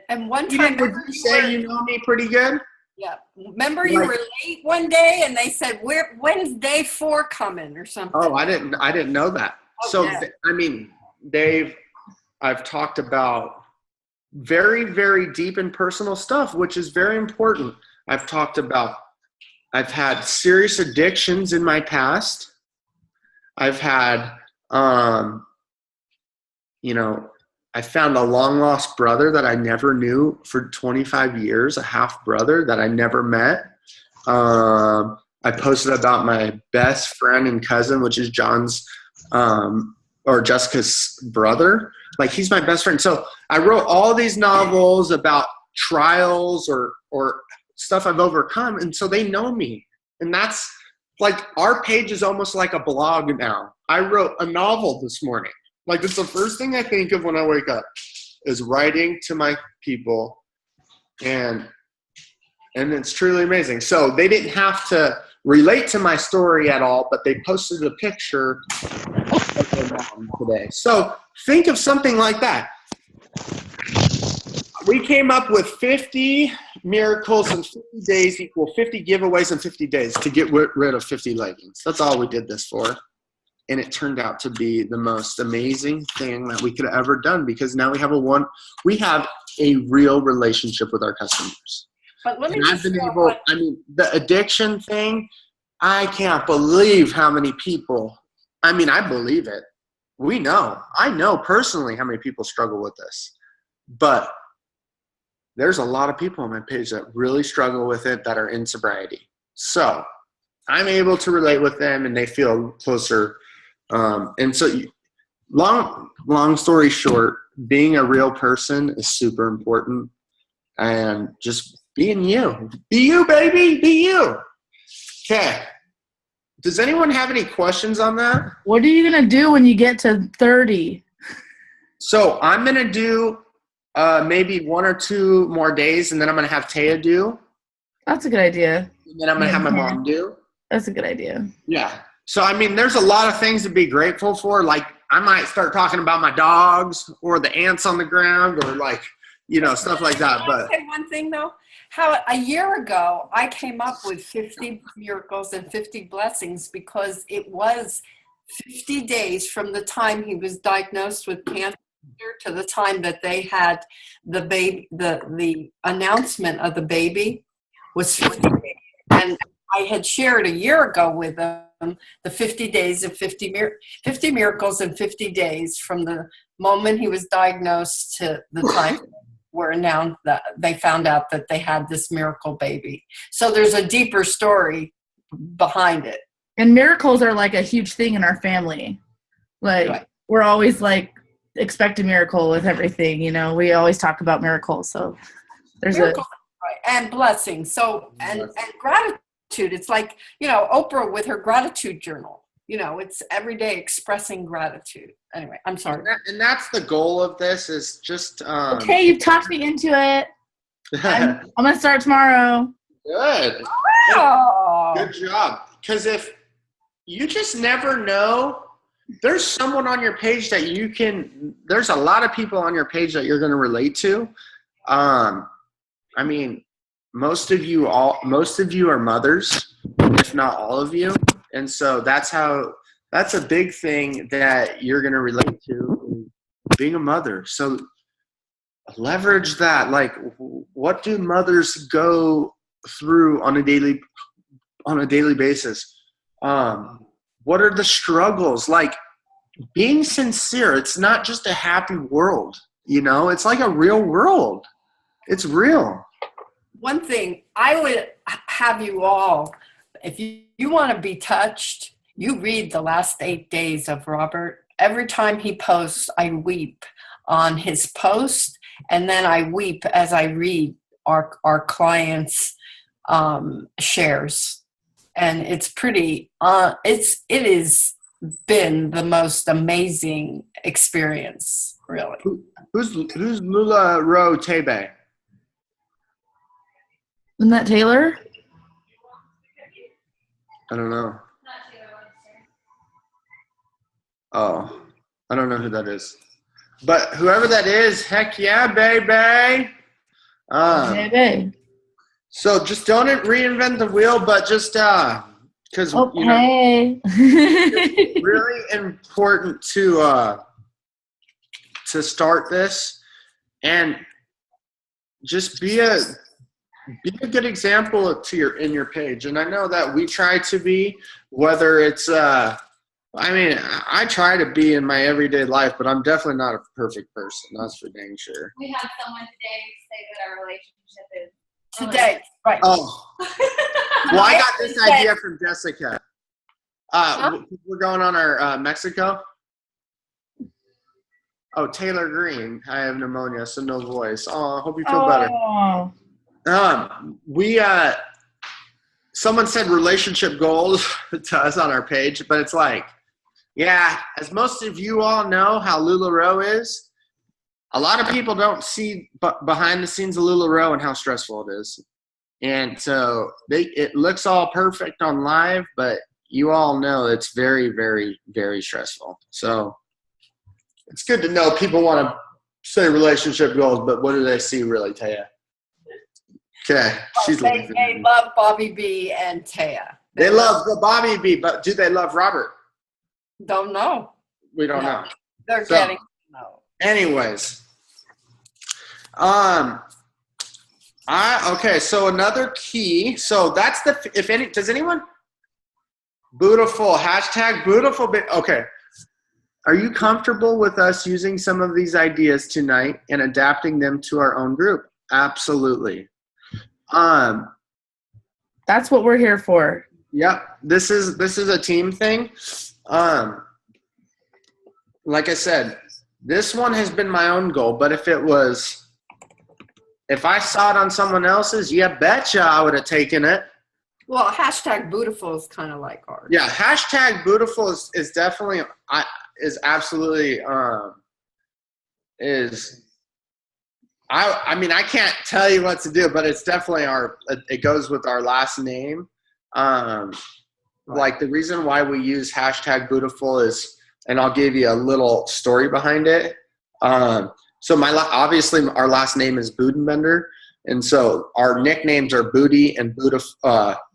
S4: And one time,
S1: Would you say you know me pretty good?
S4: yeah. Remember, you were late one day, and they said, "When's day 4 coming?" or something.
S1: Oh, I didn't know that.
S4: Oh,
S1: So
S4: yeah.
S1: I mean, I've talked about very, very deep and personal stuff, which is very important. I've had serious addictions in my past. I've had, I found a long lost brother that I never knew for 25 years, a half brother that I never met. I posted about my best friend and cousin, which is John's, or Jessica's brother. Like, he's my best friend. So I wrote all these novels about trials or stuff I've overcome. And so they know me. And that's like, our page is almost like a blog now. I wrote a novel this morning. Like, it's the first thing I think of when I wake up, is writing to my people. And it's truly amazing. So they didn't have to relate to my story at all, but they posted a picture of their mom today. So think of something like that. We came up with 50 miracles in 50 days equal 50 giveaways in 50 days to get rid of 50 leggings. That's all we did this for. And it turned out to be the most amazing thing that we could have ever done, because now we have a real relationship with our customers.
S4: But let me
S1: the addiction thing, I can't believe how many people, I believe it. I know personally how many people struggle with this. But there's a lot of people on my page that really struggle with it, that are in sobriety. So I'm able to relate with them, and they feel closer. And so long story short, being a real person is super important, and just being you. Be you, baby. Be you. Okay. Does anyone have any questions on that?
S2: What are you going to do when you get to 30?
S1: So I'm going to do maybe 1 or 2 more days, and then I'm going to have Taya do.
S2: That's a good idea.
S1: And then I'm going to have my mom do.
S2: That's a good idea.
S1: Yeah. So, there's a lot of things to be grateful for. Like, I might start talking about my dogs or the ants on the ground, or stuff like that.
S4: Can I say one thing, though? How a year ago I came up with 50 miracles and 50 blessings, because it was 50 days from the time he was diagnosed with cancer to the time that they had the baby. The announcement of the baby was 50 days. And I had shared a year ago with them the 50 days of 50 miracles in 50 days from the moment he was diagnosed to the time were announced that they found out that they had this miracle baby. So there's a deeper story behind it.
S2: And miracles are like a huge thing in our family. Like, right. We're always like, expect a miracle with everything. We always talk about miracles. So there's miracles,
S4: right. And blessings. So, and gratitude. It's like, Oprah with her gratitude journal. It's every day expressing gratitude. Anyway, I'm sorry.
S1: And that's the goal of this, is just...
S2: okay, you've talked me into it. I'm going to start tomorrow.
S1: Good.
S4: Wow.
S1: Good job. Because if you just never know, there's someone on your page that there's a lot of people on your page that you're going to relate to. Most of you are mothers, if not all of you. And so that's a big thing that you're going to relate to, being a mother. So leverage that. Like, what do mothers go through on a daily basis? What are the struggles? Like, being sincere. It's not just a happy world, it's like a real world. It's real.
S4: One thing I would have you all, if you want to be touched, you read the last 8 days of Robert. Every time he posts, I weep on his post, and then I weep as I read our clients' shares. and it's pretty. It has been the most amazing experience, really.
S1: Who's Lula Ro Tebe?
S2: Isn't that Taylor?
S1: I don't know. Oh, I don't know who that is. But whoever that is, heck yeah, baby.
S2: Baby.
S1: So just don't reinvent the wheel, but just because
S2: Okay.
S1: it's really important to start this and just be a good example to in your page. And I know that we try to be, whether it's I try to be in my everyday life, but I'm definitely not a perfect person. That's for dang sure.
S6: We had someone today say that our relationship is
S4: Today, right?
S1: Oh, well, I got this idea from Jessica. We're going on our Mexico. Oh, Taylor Green. I have pneumonia, so no voice. Oh, I hope you feel better. Someone said relationship goals to us on our page, but it's like, yeah, as most of you all know how LuLaRoe is, a lot of people don't see behind the scenes of LuLaRoe and how stressful it is. And so it looks all perfect on live, but you all know it's very, very, very stressful. So it's good to know people want to say relationship goals, but what do they see really, Taya? Okay, she's
S4: They love Bobby B and Taya.
S1: They love the Bobby B, but do they love Robert?
S4: Don't know.
S1: We don't know.
S4: They're getting to know.
S1: Anyways, okay. So another key. So that's does anyone? Beautiful hashtag beautiful. Okay. Are you comfortable with us using some of these ideas tonight and adapting them to our own group? Absolutely.
S2: That's what we're here for.
S1: Yep. This is a team thing. Like I said, this one has been my own goal, but if I saw it on someone else's, yeah, betcha I would have taken it.
S4: Well, hashtag beautiful is kind of like ours.
S1: Yeah, hashtag beautiful is definitely absolutely I mean, I can't tell you what to do, but it's definitely it goes with our last name. Like the reason why we use hashtag beautiful is, and I'll give you a little story behind it. So obviously our last name is Budenbender. And so our nicknames are Booty and Buddha,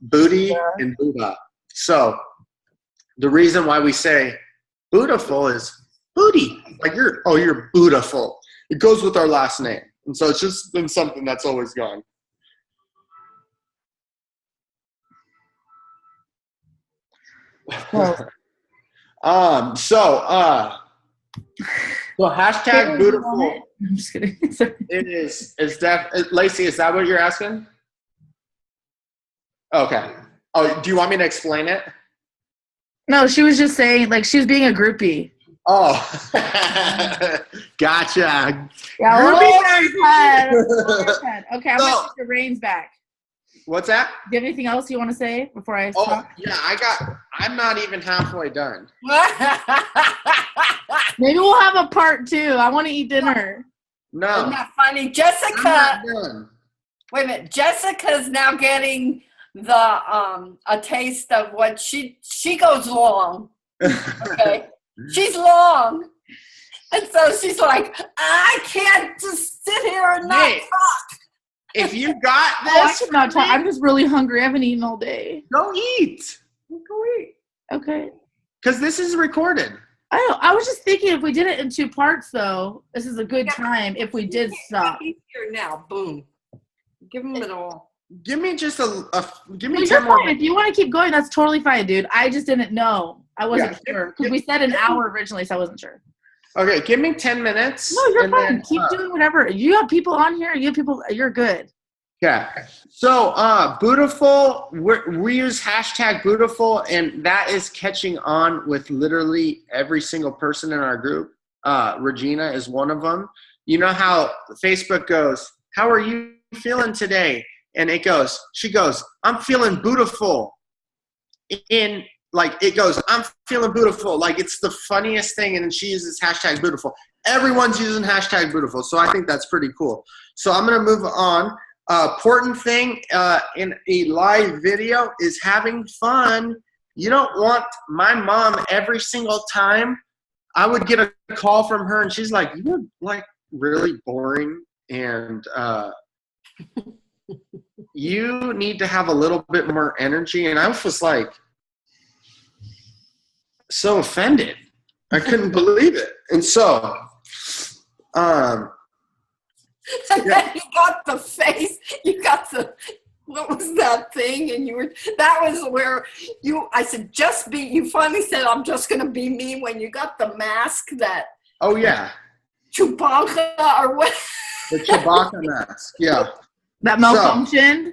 S1: Booty and Buddha. So the reason why we say beautiful is booty. Like you're beautiful. It goes with our last name. And so it's just been something that's always gone.
S2: Well,
S1: so hashtag beautiful.
S2: I'm just kidding.
S1: Lacey, is that what you're asking? Okay. Oh, do you want me to explain it?
S2: No, she was just saying, like, she was being a groupie.
S1: Oh, gotcha.
S2: Yeah,
S1: Groupie.
S2: Okay, I'm going to take the reins back.
S1: What's that?
S2: Do you have anything else you want to say before I talk?
S1: Yeah, I'm not even halfway done.
S2: Maybe we'll have a part 2. I want to eat dinner.
S1: No.
S4: Isn't that funny? Jessica.
S1: I'm not done.
S4: Wait a minute. Jessica's now getting the a taste of what she goes long. Okay. She's long. And so she's like, I can't just sit here and not talk.
S1: If you got this,
S2: I should not talk. I'm just really hungry. I haven't eaten all day.
S1: Go eat. Go eat.
S2: Okay.
S1: Because this is recorded.
S2: I was just thinking if we did it in 2 parts, though, this is a good time if we did stop.
S4: He's here now. Boom. Give him it all.
S1: Give me just give me
S2: No,
S1: 10
S2: you're
S1: more
S2: fine. If you want to keep going, that's totally fine, dude. I just didn't know. I wasn't sure. Because we said an hour originally, so I wasn't sure.
S1: Okay, give me 10 minutes.
S2: No, you're fine. Keep doing whatever. You have people on here. You have people. You're good.
S1: Yeah. So, beautiful. We use hashtag beautiful, and that is catching on with literally every single person in our group. Regina is one of them. You know how Facebook goes, how are you feeling today? And she goes, I'm feeling beautiful. in like it goes, I'm feeling beautiful. Like it's the funniest thing. And then she uses hashtag beautiful. Everyone's using hashtag beautiful. So I think that's pretty cool. So I'm going to move on. Important thing in a live video is having fun. You don't want my mom every single time I would get a call from her and she's like, you're like really boring and you need to have a little bit more energy. And I was like so offended. I couldn't believe it. And so
S4: And then you got the face, you got the, what was that thing? And that was where I said, you finally said, I'm just going to be me when you got the mask that.
S1: Oh, yeah.
S4: Chewbacca or what?
S1: The Chewbacca mask, yeah.
S2: That malfunctioned?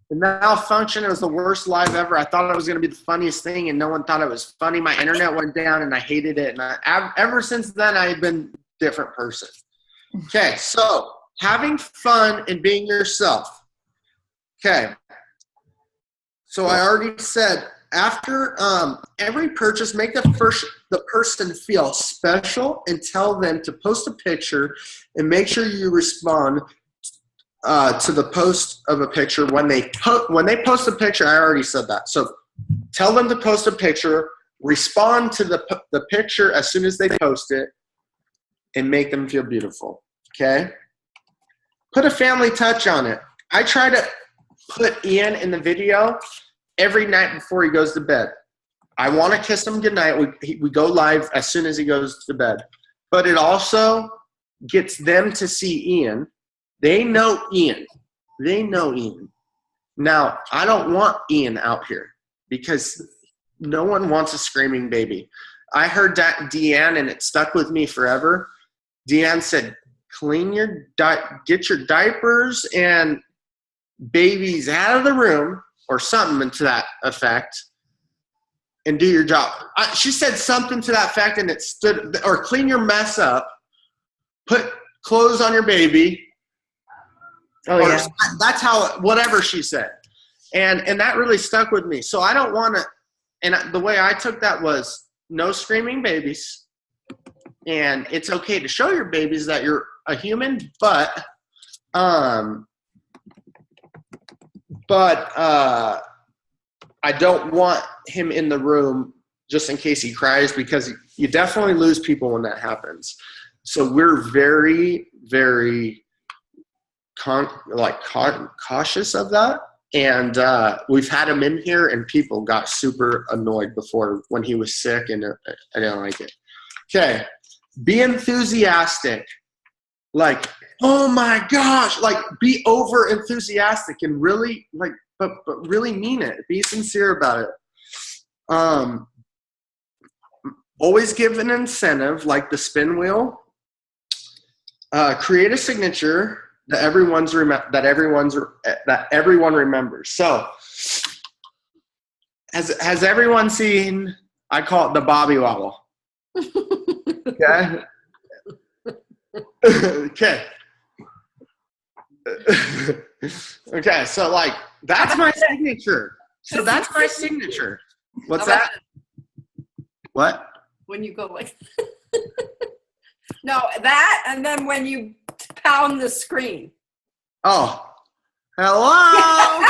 S1: The malfunction, it was the worst live ever. I thought it was going to be the funniest thing, and no one thought it was funny. My internet went down, and I hated it. And ever since then, I've been a different person. Okay, so having fun and being yourself. Okay. So I already said, after every purchase, make the person feel special and tell them to post a picture and make sure you respond to the post of a picture when they post a picture. I already said that. So tell them to post a picture, respond to the picture as soon as they post it, and make them feel beautiful. Okay? Put a family touch on it. I try to put Ian in the video every night before he goes to bed. I want to kiss him goodnight. We go live as soon as he goes to bed. But it also gets them to see Ian. They know Ian. They know Ian. Now, I don't want Ian out here because no one wants a screaming baby. I heard that Deanne, and it stuck with me forever. Deanne said, get your diapers and babies out of the room or something to that effect and do your job. She said something to that effect and it stood, or clean your mess up, put clothes on your baby.
S2: Oh, yeah.
S1: That's how, whatever she said. And that really stuck with me. So I don't want to, and the way I took that was no screaming babies. And it's okay to show your babies that you're a human, but I don't want him in the room just in case he cries, because you definitely lose people when that happens. So we're very, very cautious of that. And we've had him in here and people got super annoyed before when he was sick, and I didn't like it. Okay. Be enthusiastic. Like, oh my gosh, like be over enthusiastic and really but really mean it. Be sincere about it. Always give an incentive, like the spin wheel. Create a signature that everyone remembers. So, has everyone seen? I call it the Bobby Wobble. Okay. Okay. Okay. So like that's my signature. So that's my signature. What's that? What?
S4: When you go like no, that, and then when you pound the screen.
S1: Oh, hello.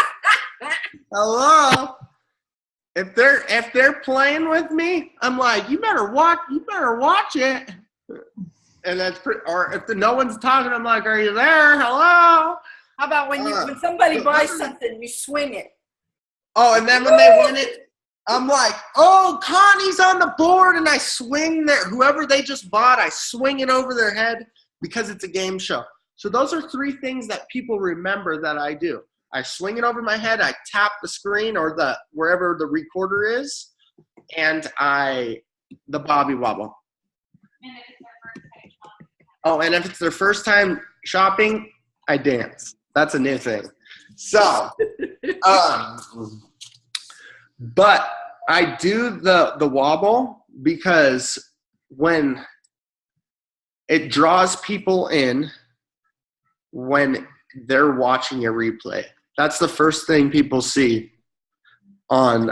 S1: Hello. If they're playing with me, I'm like, you better watch it. And that's or if no one's talking, I'm like, are you there? Hello.
S4: How about when somebody buys something, you swing it?
S1: Oh, and then when they win it, I'm like, oh, Connie's on the board, and I swing whoever they just bought, I swing it over their head because it's a game show. So those are three things that people remember that I do. I swing it over my head, I tap the screen or wherever the recorder is, and the Bobby Wobble. Oh, and if it's their first time shopping, I dance. That's a new thing. So, but I do the wobble because when it draws people in when they're watching a replay. That's the first thing people see on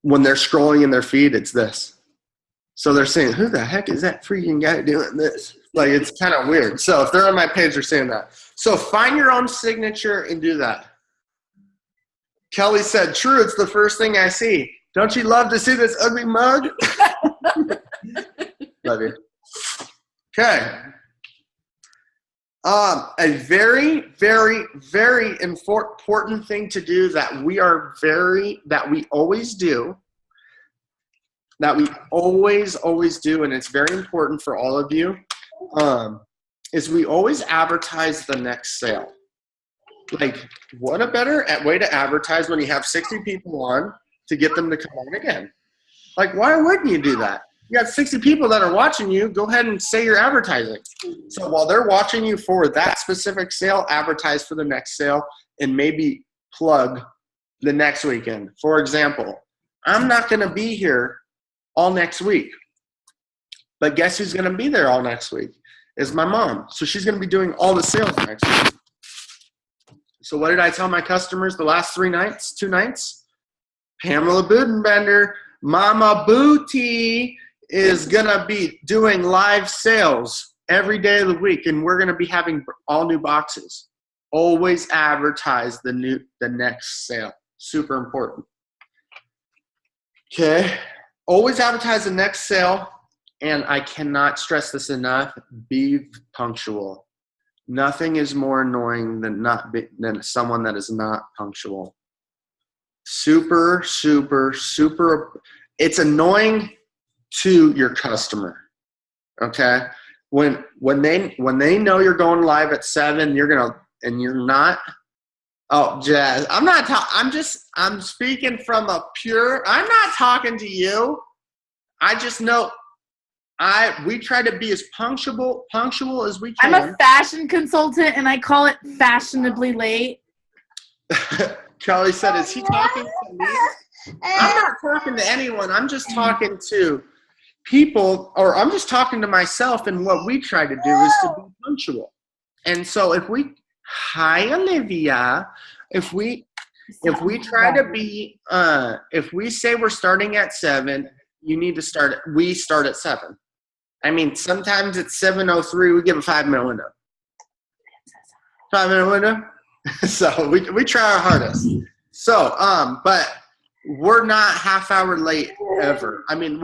S1: when they're scrolling in their feed, it's this. So they're saying, who the heck is that freaking guy doing this? Like, it's kind of weird. So if they're on my page, they're saying that. So find your own signature and do that. Kelly said, true, it's the first thing I see. Don't you love to see this ugly mug? Love you. Okay. A very, very, very important thing to do that we always do, and it's very important for all of you, is we always advertise the next sale. Like, what a better way to advertise when you have 60 people on to get them to come on again. Like, why wouldn't you do that? You got 60 people that are watching you, go ahead and say you're advertising. So while they're watching you for that specific sale, advertise for the next sale and maybe plug the next weekend. For example, I'm not going to be here all next week, but guess who's going to be there all next week? Is my mom. So she's going to be doing all the sales next week. So what did I tell my customers the last 2 nights? Pamela Budenbender, Mama Booty, is going to be doing live sales every day of the week, and we're going to be having all new boxes. Always advertise the next sale. Super important. Okay. Always advertise the next sale, and I cannot stress this enough, be punctual. Nothing is more annoying than someone that is not punctual. Super, super, super. It's annoying to your customer. Okay, when they know you're going live at 7, and you're not. Oh, Jazz, I'm speaking from a pure. I'm not talking to you. I just know. We try to be as punctual as we can.
S2: I'm a fashion consultant, and I call it fashionably late.
S1: Kelly said, is he talking to me? I'm not talking to anyone. I'm just talking to people, or I'm just talking to myself, and what we try to do is to be punctual. And so hi, Olivia, if we try to be, if we say we're starting at 7, we start at 7. I mean, sometimes it's 7:03. We give a 5-minute window. 5-minute window. So we try our hardest. So, but we're not half-hour late ever. I mean,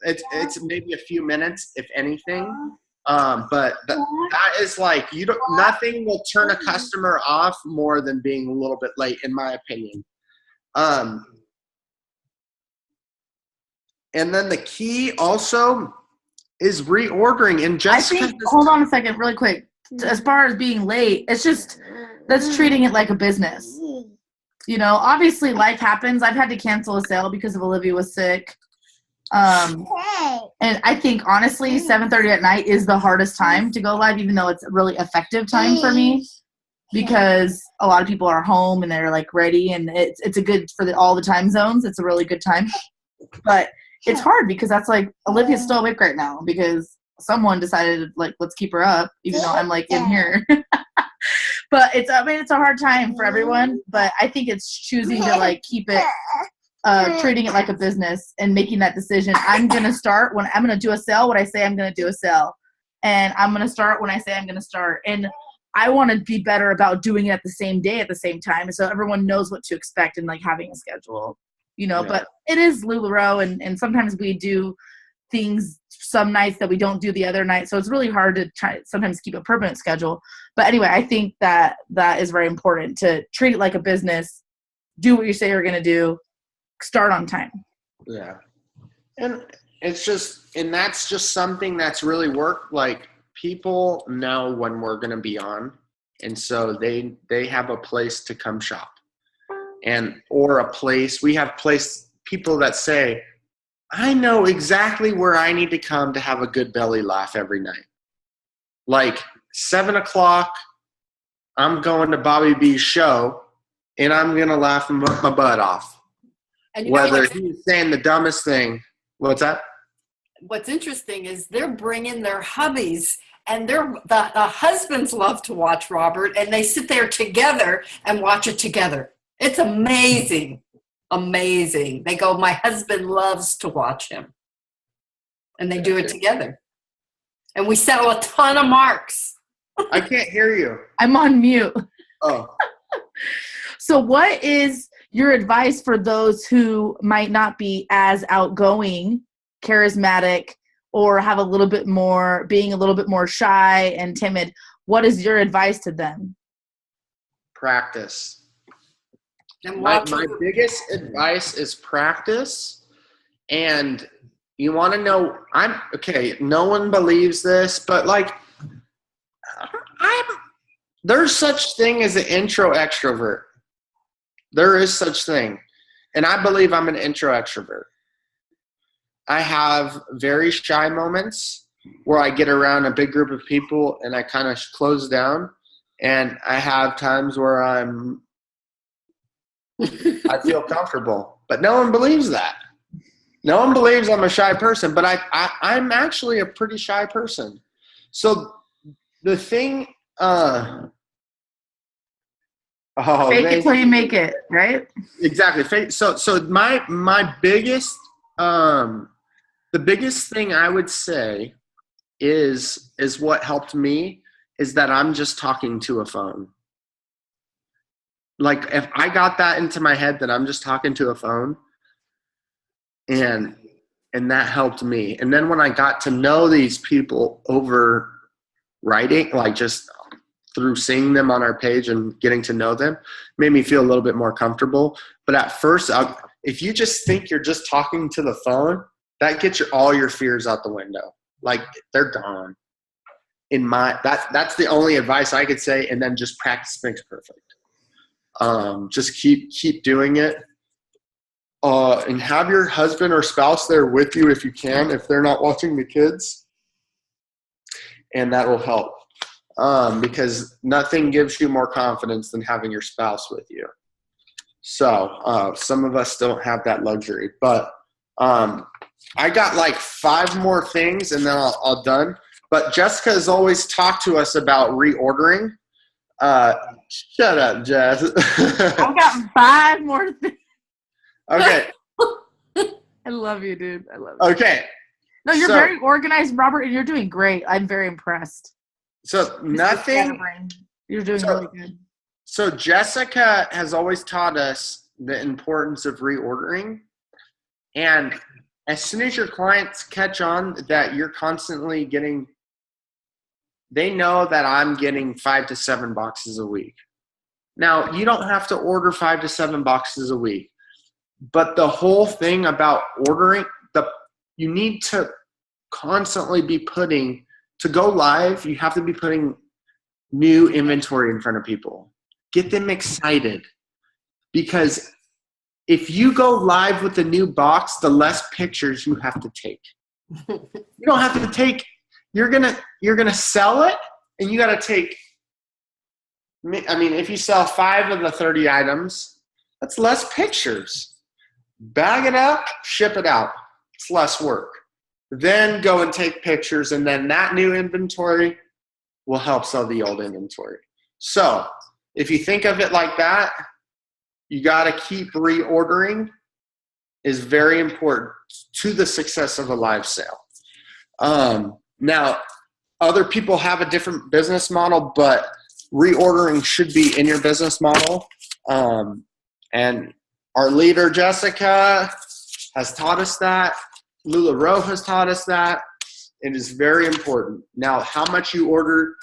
S1: it's maybe a few minutes, if anything. But that is like nothing will turn a customer off more than being a little bit late, in my opinion. And then the key also is reordering. And Jessica,
S2: hold on a second, really quick. As far as being late, that's treating it like a business. You know, obviously life happens. I've had to cancel a sale because of Olivia was sick. And I think honestly, 7:30 at night is the hardest time to go live, even though it's a really effective time for me, because a lot of people are home and they're like ready, and it's a good for all the time zones. It's a really good time, but it's hard because that's like Olivia's still awake right now because someone decided like let's keep her up, even though I'm like in here. But it's a hard time for everyone. But I think it's choosing to like keep it. Treating it like a business and making that decision. I'm going to start when I'm going to do a sale when I say I'm going to do a sale. And I'm going to start when I say I'm going to start. And I want to be better about doing it at the same day at the same time, so everyone knows what to expect and like having a schedule, you know. Yeah. But it is LuLaRoe, and sometimes we do things some nights that we don't do the other night. So it's really hard to try sometimes keep a permanent schedule. But anyway, I think that is very important to treat it like a business, do what you say you're going to do, start on time.
S1: Yeah. And that's just something that's really worked. Like, people know when we're going to be on. And so they have a place to come shop, we have people that say, I know exactly where I need to come to have a good belly laugh every night. Like 7:00, I'm going to Bobby B's show and I'm going to laugh my butt off. And whether he's saying the dumbest thing. What's that?
S4: What's interesting is they're bringing their hubbies, and the husbands love to watch Robert, and they sit there together and watch it together. It's amazing. amazing. They go, my husband loves to watch him. And they do it together. And we sell a ton of marks.
S1: I can't hear you.
S2: I'm on mute.
S1: Oh.
S2: So what is your advice for those who might not be as outgoing, charismatic, or have being a little bit more shy and timid? What is your advice to them?
S1: Practice.
S4: And
S1: My biggest advice is practice. And you want to know, no one believes this, but like, there's such thing as an intro extrovert. There is such thing. And I believe I'm an intro extrovert. I have very shy moments where I get around a big group of people and I kind of close down. And I have times where I feel comfortable, but no one believes that. No one believes I'm a shy person, but I'm actually a pretty shy person. So the thing,
S2: Fake it till you make it, right?
S1: Exactly. So my biggest, the biggest thing I would say is what helped me is that I'm just talking to a phone. Like if I got that into my head that I'm just talking to a phone, and that helped me. And then when I got to know these people over writing, like just through seeing them on our page and getting to know them, made me feel a little bit more comfortable. But at first, if you just think you're just talking to the phone, that gets all your fears out the window. Like they're gone. That's the only advice I could say. And then just practice makes perfect. Just keep doing it. And have your husband or spouse there with you if you can, if they're not watching the kids. And that will help. Because nothing gives you more confidence than having your spouse with you. So some of us don't have that luxury. But I got like 5 more things and then I'll done. But Jessica has always talked to us about reordering. Shut up, Jess.
S2: I've got 5 more things.
S1: Okay.
S2: I love you, dude. I love you.
S1: Okay.
S2: No, you're very organized, Robert, and you're doing great. I'm very impressed.
S1: So nothing.
S2: You're doing really good.
S1: So Jessica has always taught us the importance of reordering. And as soon as your clients catch on that you're constantly getting, they know that I'm getting 5 to 7 boxes a week. Now, you don't have to order 5 to 7 boxes a week. But the whole thing about ordering, you need to constantly be to go live, you have to be putting new inventory in front of people. Get them excited. Because if you go live with a new box, the less pictures you have to take. You don't have to take, you're gonna sell it, and you gotta take, if you sell 5 of the 30 items, that's less pictures. Bag it up, ship it out. It's less work. Then go and take pictures, and then that new inventory will help sell the old inventory. So if you think of it like that, you got to keep reordering is very important to the success of a live sale. Now, other people have a different business model, but reordering should be in your business model. And our leader, Jessica, has taught us that. LuLaRoe has taught us that. It is very important. Now, how much you order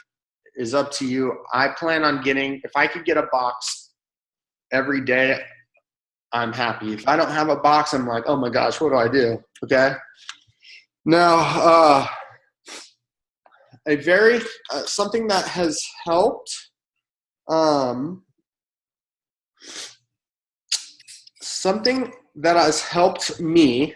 S1: is up to you. I plan on if I could get a box every day, I'm happy. If I don't have a box, I'm like, oh my gosh, what do I do? Okay. Now, something that has helped, something that has helped me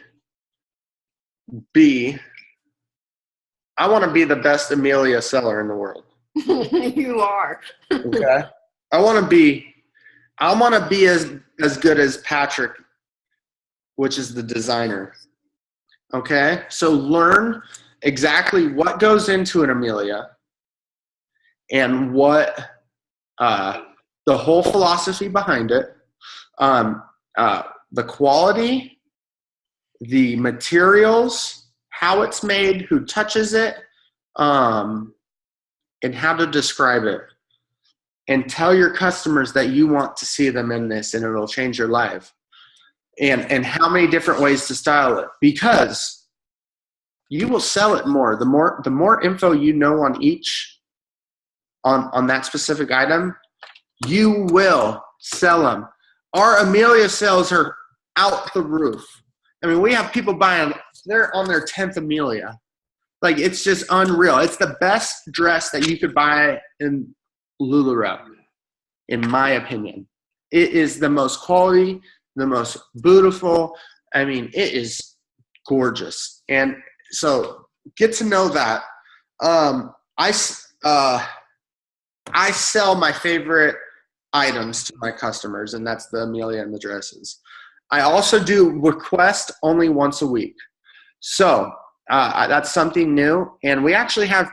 S1: I want to be the best Amelia seller in the world.
S4: You are.
S1: Okay. I want to be as good as Patrick, which is the designer. Okay. So learn exactly what goes into an Amelia and what the whole philosophy behind it. the quality, the materials, how it's made, who touches it, and how to describe it. And tell your customers that you want to see them in this, and it'll change your life. And how many different ways to style it, because you will sell it more. The more info you know on each, on that specific item, you will sell them. Our Amelia sales are out the roof. I mean, we have people buying, they're on their 10th Amelia. Like, it's just unreal. It's the best dress that you could buy in LuLaRoe, in my opinion. It is the most quality, the most beautiful. I mean, it is gorgeous. And so get to know that. I sell my favorite items to my customers, and that's the Amelia and the dresses. I also do request only once a week. So that's something new, and we actually have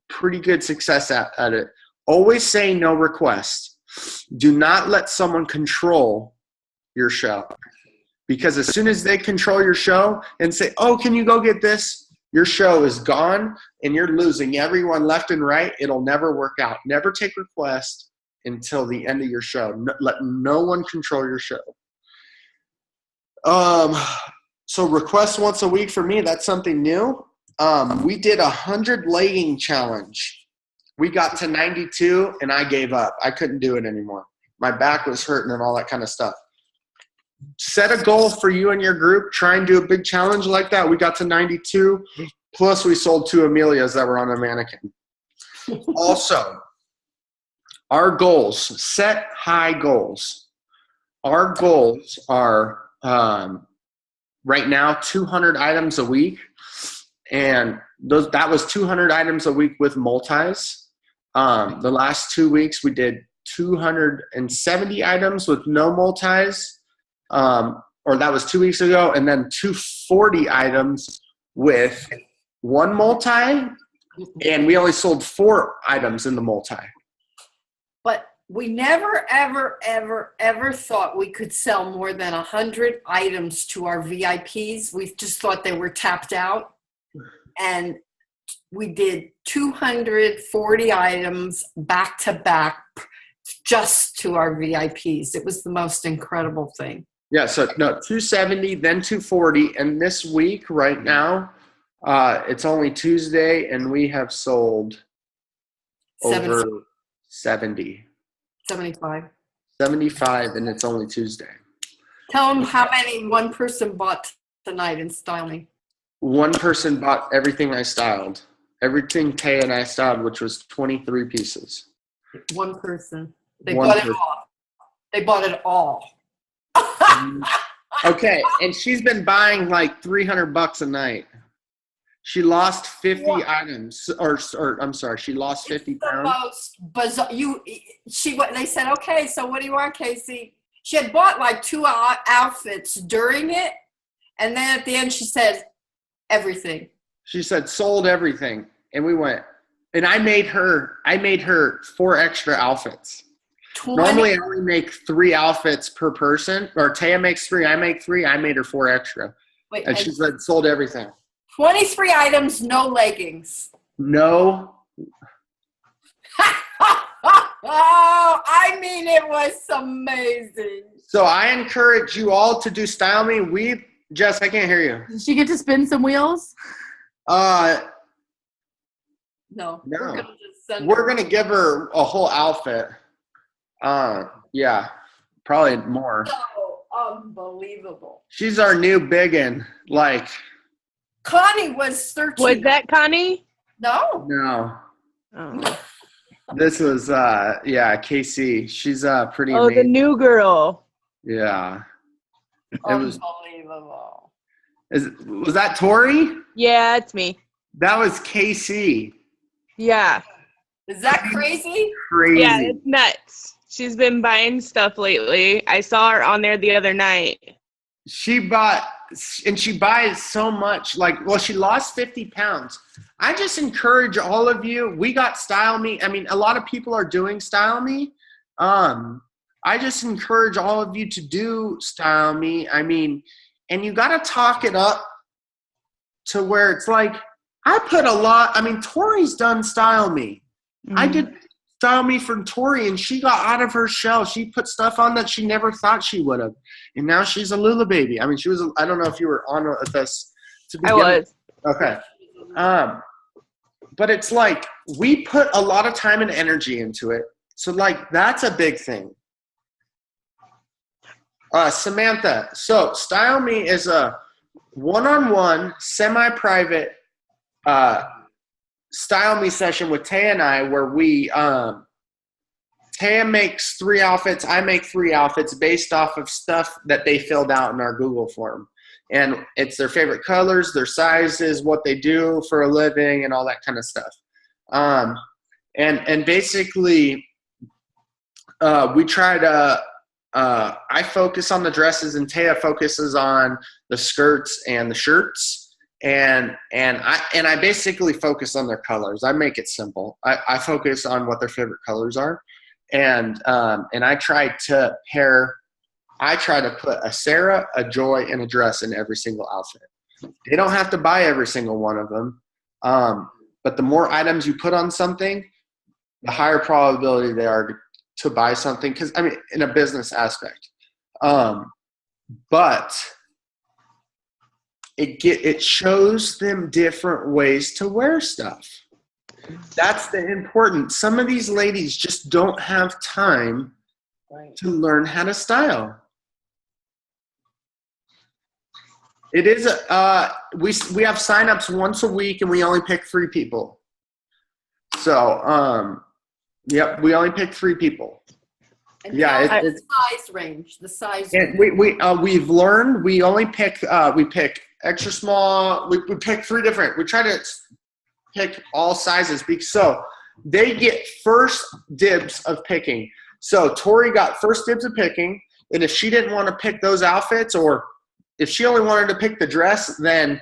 S1: pretty good success at it. Always say no request. Do not let someone control your show, because as soon as they control your show and say, oh, can you go get this? Your show is gone, and you're losing everyone left and right. It'll never work out. Never take requests until the end of your show. Let no one control your show. So request once a week for me, that's something new. We did 100 legging challenge. We got to 92 and I gave up. I couldn't do it anymore. My back was hurting and all that kind of stuff. Set a goal for you and your group. Try and do a big challenge like that. We got to 92. Plus we sold 2 Amelias that were on a mannequin. Also, our goals, set high goals. Our goals are right now 200 items a week. And that was 200 items a week with multis. The last 2 weeks we did 270 items with no multis. Or that was 2 weeks ago. And then 240 items with one multi. And we only sold 4 items in the multi.
S4: But we never, ever, ever, ever thought we could sell more than 100 items to our VIPs. We just thought they were tapped out. And we did 240 items back to back just to our VIPs. It was the most incredible thing.
S1: Yeah, so no, 270, then 240. And this week, right now, it's only Tuesday, and we have sold over 70.
S4: 75.
S1: 75, and it's only Tuesday.
S4: Tell them how many one person bought tonight in Style Me.
S1: One person bought everything I styled. Everything Tay and I styled, which was 23 pieces.
S4: One person. They bought it all. They bought it all.
S1: Okay, and she's been buying like $300 a night. She lost 50 items, or I'm sorry, she lost 50 pounds.
S4: The most bizarre. They said, okay, so what do you want, Casey? She had bought like 2 outfits during it, and then at the end she said, everything.
S1: She said, sold everything, and we went. And I made her 4 extra outfits.
S4: 20.
S1: Normally, I only make 3 outfits per person, or Taya makes 3, I make 3. I made her 4 extra.
S4: Wait,
S1: and she said, sold everything.
S4: 23 items, no leggings.
S1: No.
S4: Oh, I mean, it was amazing.
S1: So I encourage you all to do Style Me. Jess, I can't hear you.
S2: Did she get to spin some wheels?
S4: No.
S1: We're gonna give her a whole outfit. Yeah, probably more.
S4: Oh, unbelievable.
S1: She's our new biggin. Like,
S4: Connie was 13.
S7: Was that Connie?
S4: No.
S1: no.
S7: Oh,
S1: This was KC. She's pretty
S7: the
S1: amazing.
S7: new girl.
S1: Yeah. It was.
S4: Unbelievable.
S1: Was that Tori?
S7: Yeah, it's me.
S1: That was KC.
S7: Yeah.
S4: Is that crazy?
S1: Crazy.
S7: Yeah, it's nuts. She's been buying stuff lately. I saw her on there the other night.
S1: She buys so much. She lost 50 pounds. I just encourage all of you. We got Style Me. I mean, a lot of people are doing Style Me. A I just encourage all of you to do Style Me. I mean, and you got to talk it up to where it's like, I put a lot. I mean, Tori's done Style Me.
S2: Mm-hmm.
S1: I did Style Me for Tori, and she got out of her shell. She put stuff on that she never thought she would have. And now she's a Lula baby. I mean, she was, I don't know if you were on with us to begin.
S7: I was.
S1: Okay. But it's like, we put a lot of time and energy into it. So, like, that's a big thing. Samantha, so Style Me is a one-on-one, semi-private Style Me session with Taya and I, where we Taya makes 3 outfits, I make 3 outfits based off of stuff that they filled out in our Google form. And it's their favorite colors, their sizes, what they do for a living, and all that kind of stuff. And basically, we try to I focus on the dresses, and Taya focuses on the skirts and the shirts. And I basically focus on their colors. I make it simple. I focus on what their favorite colors are. And I try to put a Sarah, a Joy, and a dress in every single outfit. They don't have to buy every single one of them. But the more items you put on something, the higher probability they are to buy something. Because, I mean, in a business aspect. But it shows them different ways to wear stuff. That's the important. Some of these ladies just don't have time to learn how to style. It is we have signups once a week, and we only pick 3 people. So yep, we only pick 3 people.
S4: And
S1: Yeah,
S4: the size range. The size.
S1: And we've learned we only pick we pick extra small. We pick 3 different. We try to pick all sizes, so they get first dibs of picking. So Tori got first dibs of picking, and if she didn't want to pick those outfits, or if she only wanted to pick the dress, then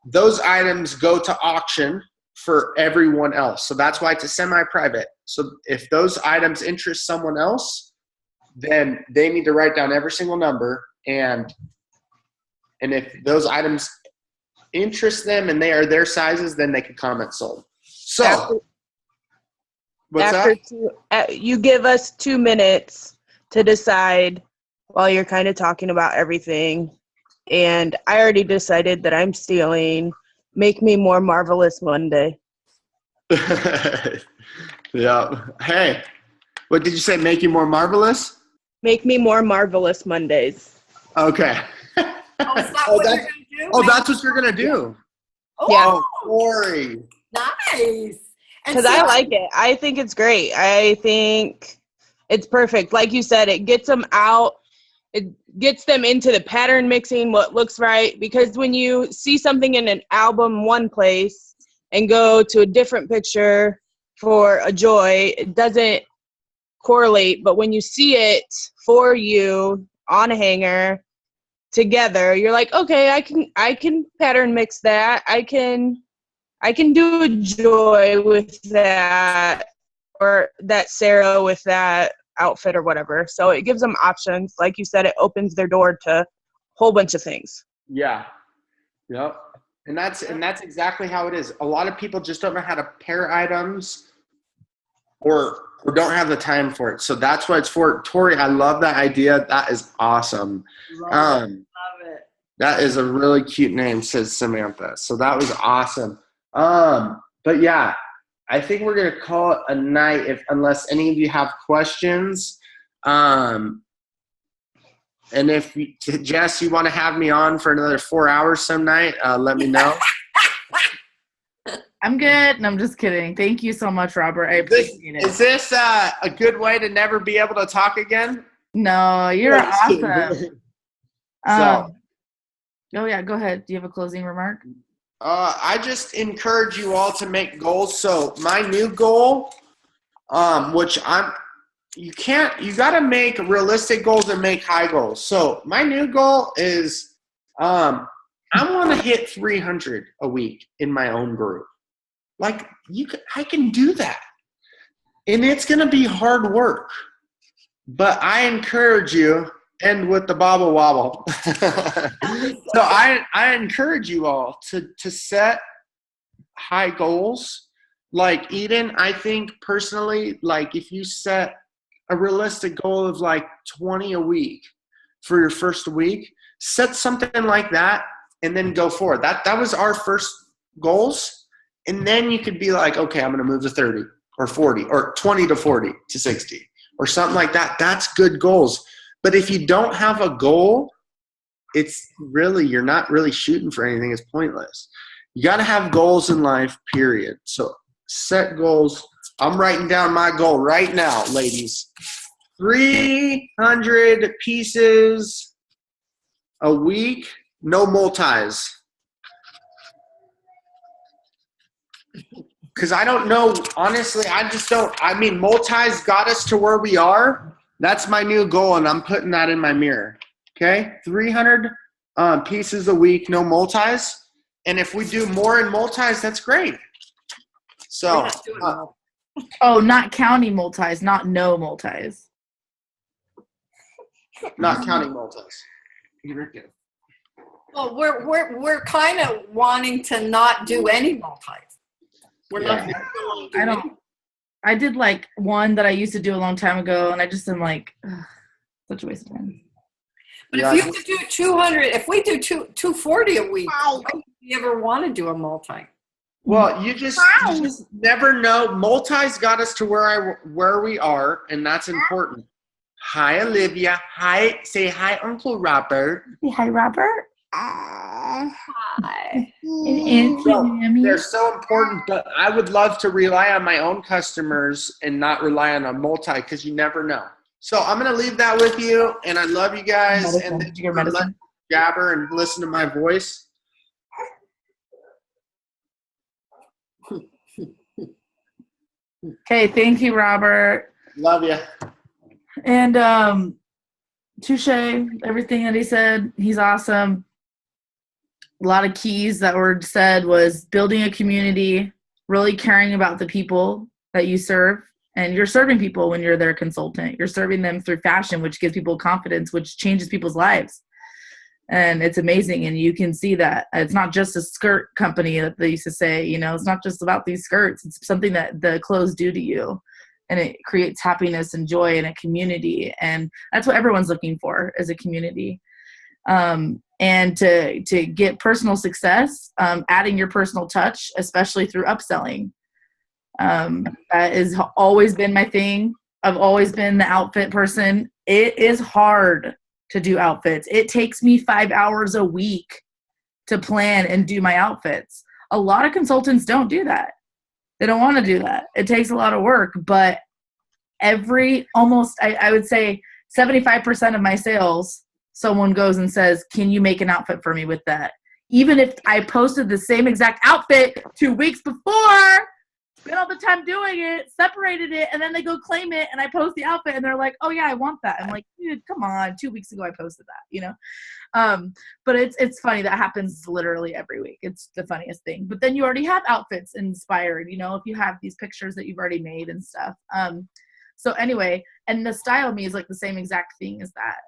S1: those items go to auction for everyone else. So that's why it's a semi-private. So if those items interest someone else, then they need to write down every single number, and if those items interest them and they are their sizes, then they can comment sold. So what's that?
S7: You give us 2 minutes to decide while you're kind of talking about everything. And I already decided that I'm stealing Make Me More Marvelous Monday.
S1: Yeah. Hey, what did you say? Make You More Marvelous?
S7: Make Me More Marvelous Mondays.
S1: Okay.
S4: Oh, is that what you're going to do?
S1: Oh, that's what you're going to do.
S7: Yeah.
S1: Oh, Tori.
S4: Nice.
S7: Because I like it. I think it's great. I think it's perfect. Like you said, it gets them out. It gets them into the pattern mixing, what looks right. Because when you see something in an album one place and go to a different picture for a Joy, it doesn't correlate. But when you see it for you on a hanger together, you're like, okay, I can pattern mix that. I can do a Joy with that, or that Sarah with that outfit or whatever. So it gives them options. Like you said, it opens their door to a whole bunch of things.
S1: Yeah. Yep. And that's exactly how it is. A lot of people just don't know how to pair items or don't have the time for it. So that's what it's for. Tori, I love that idea. That is awesome.
S4: Love it.
S1: That is a really cute name, says Samantha. So that was awesome. But yeah, I think we're going to call it a night unless any of you have questions. And if Jess, you want to have me on for another 4 hours some night, let me know.
S2: I'm good. No, I'm just kidding. Thank you so much, Robert. I appreciate it.
S1: Is this a good way to never be able to talk again?
S2: No, you're awesome.
S1: So,
S2: oh yeah, go ahead. Do you have a closing remark?
S1: I just encourage you all to make goals. So my new goal, which you got to make realistic goals and make high goals. So my new goal is, I want to hit 300 a week in my own group. I can do that. And it's going to be hard work, But I encourage you, end with the bobble wobble. So I encourage you all to set high goals. Like Eden, I think personally, like if you set a realistic goal of like 20 a week for your first week, set something like that and then go forward. That was our first goals. And then you could be like, okay, I'm going to move to 30 or 40 or 20 to 40 to 60 or something like that. That's good goals. But if you don't have a goal, it's really, you're not really shooting for anything. It's pointless. You got to have goals in life, period. So set goals. I'm writing down my goal right now, ladies. 300 pieces a week, no multis. Because I don't know, honestly, I just don't. I mean, multis got us to where we are. That's my new goal, and I'm putting that in my mirror. Okay? 300 pieces a week, no multis. And if we do more in multis, that's great. So,
S2: Oh, not counting multis, not no multis.
S1: not counting multis.
S4: Well, we're kind of wanting to not do any multis. We're not.
S2: I don't. I did like one that I used to do a long time ago, and I just am like, ugh, such a waste of time.
S4: But if you could do 200, if we do 240 a week, why would you ever want to do a multi?
S1: Well, you just never know. Multis got us to where we are, and that's important. Hi, Olivia. Hi. Say hi, Uncle Robert.
S2: Say hi, Robert.
S4: Hi.
S1: They're so important, but I would love to rely on my own customers and not rely on a multi because you never know. So I'm going to leave that with you, and I love you guys.
S2: Medicine.
S1: And
S2: Did you get medicine?
S1: Jabber and listen to my voice.
S2: Okay, thank you, Robert.
S1: Love you.
S2: And touche, everything that he said, he's awesome. A lot of keys that were said was building a community, really caring about the people that you serve. And you're serving people when you're their consultant. You're serving them through fashion, which gives people confidence, which changes people's lives. And it's amazing. And you can see that it's not just a skirt company that they used to say, you know, it's not just about these skirts. It's something that the clothes do to you. And it creates happiness and joy in a community. And that's what everyone's looking for, is a community. And to get personal success, adding your personal touch, especially through upselling. That has always been my thing. I've always been the outfit person. It is hard to do outfits. It takes me 5 hours a week to plan and do my outfits. A lot of consultants don't do that. They don't want to do that. It takes a lot of work, but I would say 75% of my sales, someone goes and says, can you make an outfit for me with that? Even if I posted the same exact outfit 2 weeks before, spent all the time doing it, separated it, and then they go claim it, and I post the outfit, and they're like, oh, yeah, I want that. I'm like, dude, come on. 2 weeks ago I posted that, you know? But it's funny. That happens literally every week. It's the funniest thing. But then you already have outfits inspired, you know, if you have these pictures that you've already made and stuff. So anyway, and the Style Me is like the same exact thing as that.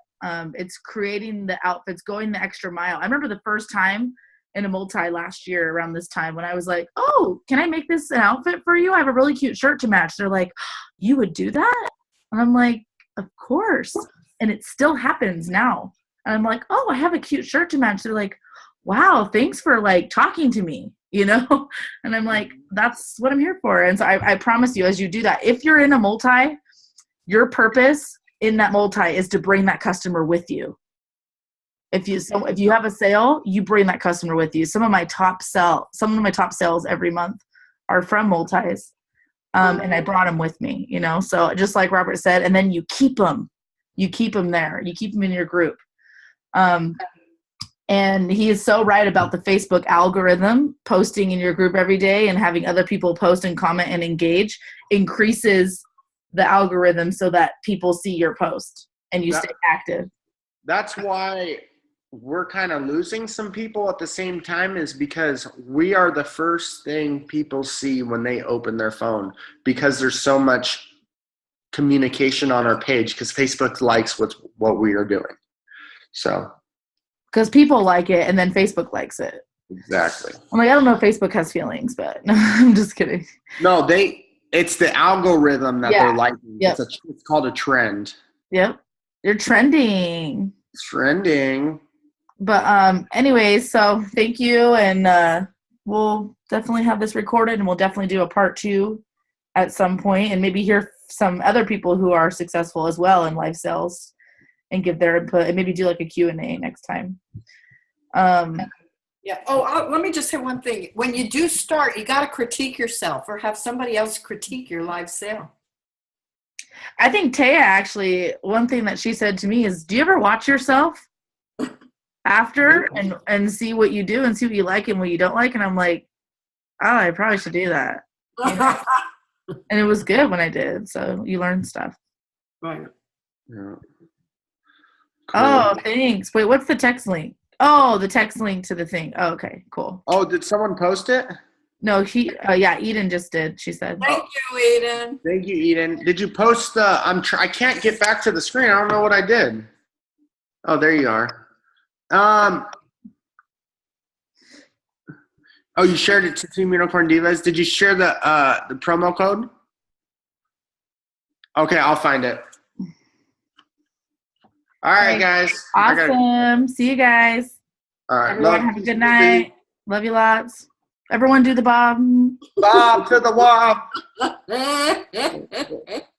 S2: It's creating the outfits, going the extra mile. I remember the first time in a multi last year around this time when I was like, oh, can I make this an outfit for you? I have a really cute shirt to match. They're like, you would do that? And I'm like, of course. And it still happens now. And I'm like, oh, I have a cute shirt to match. They're like, wow, thanks for like talking to me, you know? And I'm like, that's what I'm here for. And so I promise you, as you do that, if you're in a multi, your purpose in that multi is to bring that customer with you. If you have a sale, you bring that customer with you. Some of my top sales every month are from multis. And I brought them with me, you know? So just like Robert said, and then you keep them there. You keep them in your group. And he is so right about the Facebook algorithm. Posting in your group every day and having other people post and comment and engage increases the algorithm so that people see your post and you stay active. That's
S1: why we're kind of losing some people at the same time, is because we are the first thing people see when they open their phone, because there's so much communication on our page because Facebook likes what we are doing. So.
S2: Because people like it, and then Facebook likes it.
S1: Exactly.
S2: I'm like, I don't know if Facebook has feelings, but no, I'm just kidding.
S1: No, it's the algorithm that they're liking.
S2: Yep.
S1: It's called a trend.
S2: Yep. You're trending.
S1: Trending.
S2: But anyways, so thank you, and we'll definitely have this recorded, and we'll definitely do a part 2 at some point, and maybe hear some other people who are successful as well in live sales and give their input, and maybe do like a Q&A next time.
S4: Yeah. Oh, let me just say one thing. When you do start, you got to critique yourself or have somebody else critique your live sale.
S2: I think Taya actually, one thing that she said to me is, do you ever watch yourself after and see what you do and see what you like and what you don't like? And I'm like, oh, I probably should do that. You know? And it was good when I did. So you learn stuff.
S4: Right.
S1: Yeah. Cool.
S2: Oh, thanks. Wait, what's the text link? Oh, the text link to the thing. Oh, okay, cool.
S1: Oh, did someone post it?
S2: No, Eden just did, she said.
S4: Thank you, Eden.
S1: Thank you, Eden. Did you post the I can't get back to the screen. I don't know what I did. Oh, there you are. Oh, you shared it to Team Unicorn Divas. Did you share the promo code? Okay, I'll find it. All right, guys.
S2: Awesome. See you guys.
S1: All right.
S2: Everyone have a good night. Love you lots. Everyone do the bob.
S1: Bob to the wall.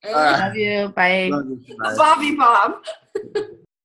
S2: Love you. Bye.
S1: Love you. Bye.
S4: Bobby Bob.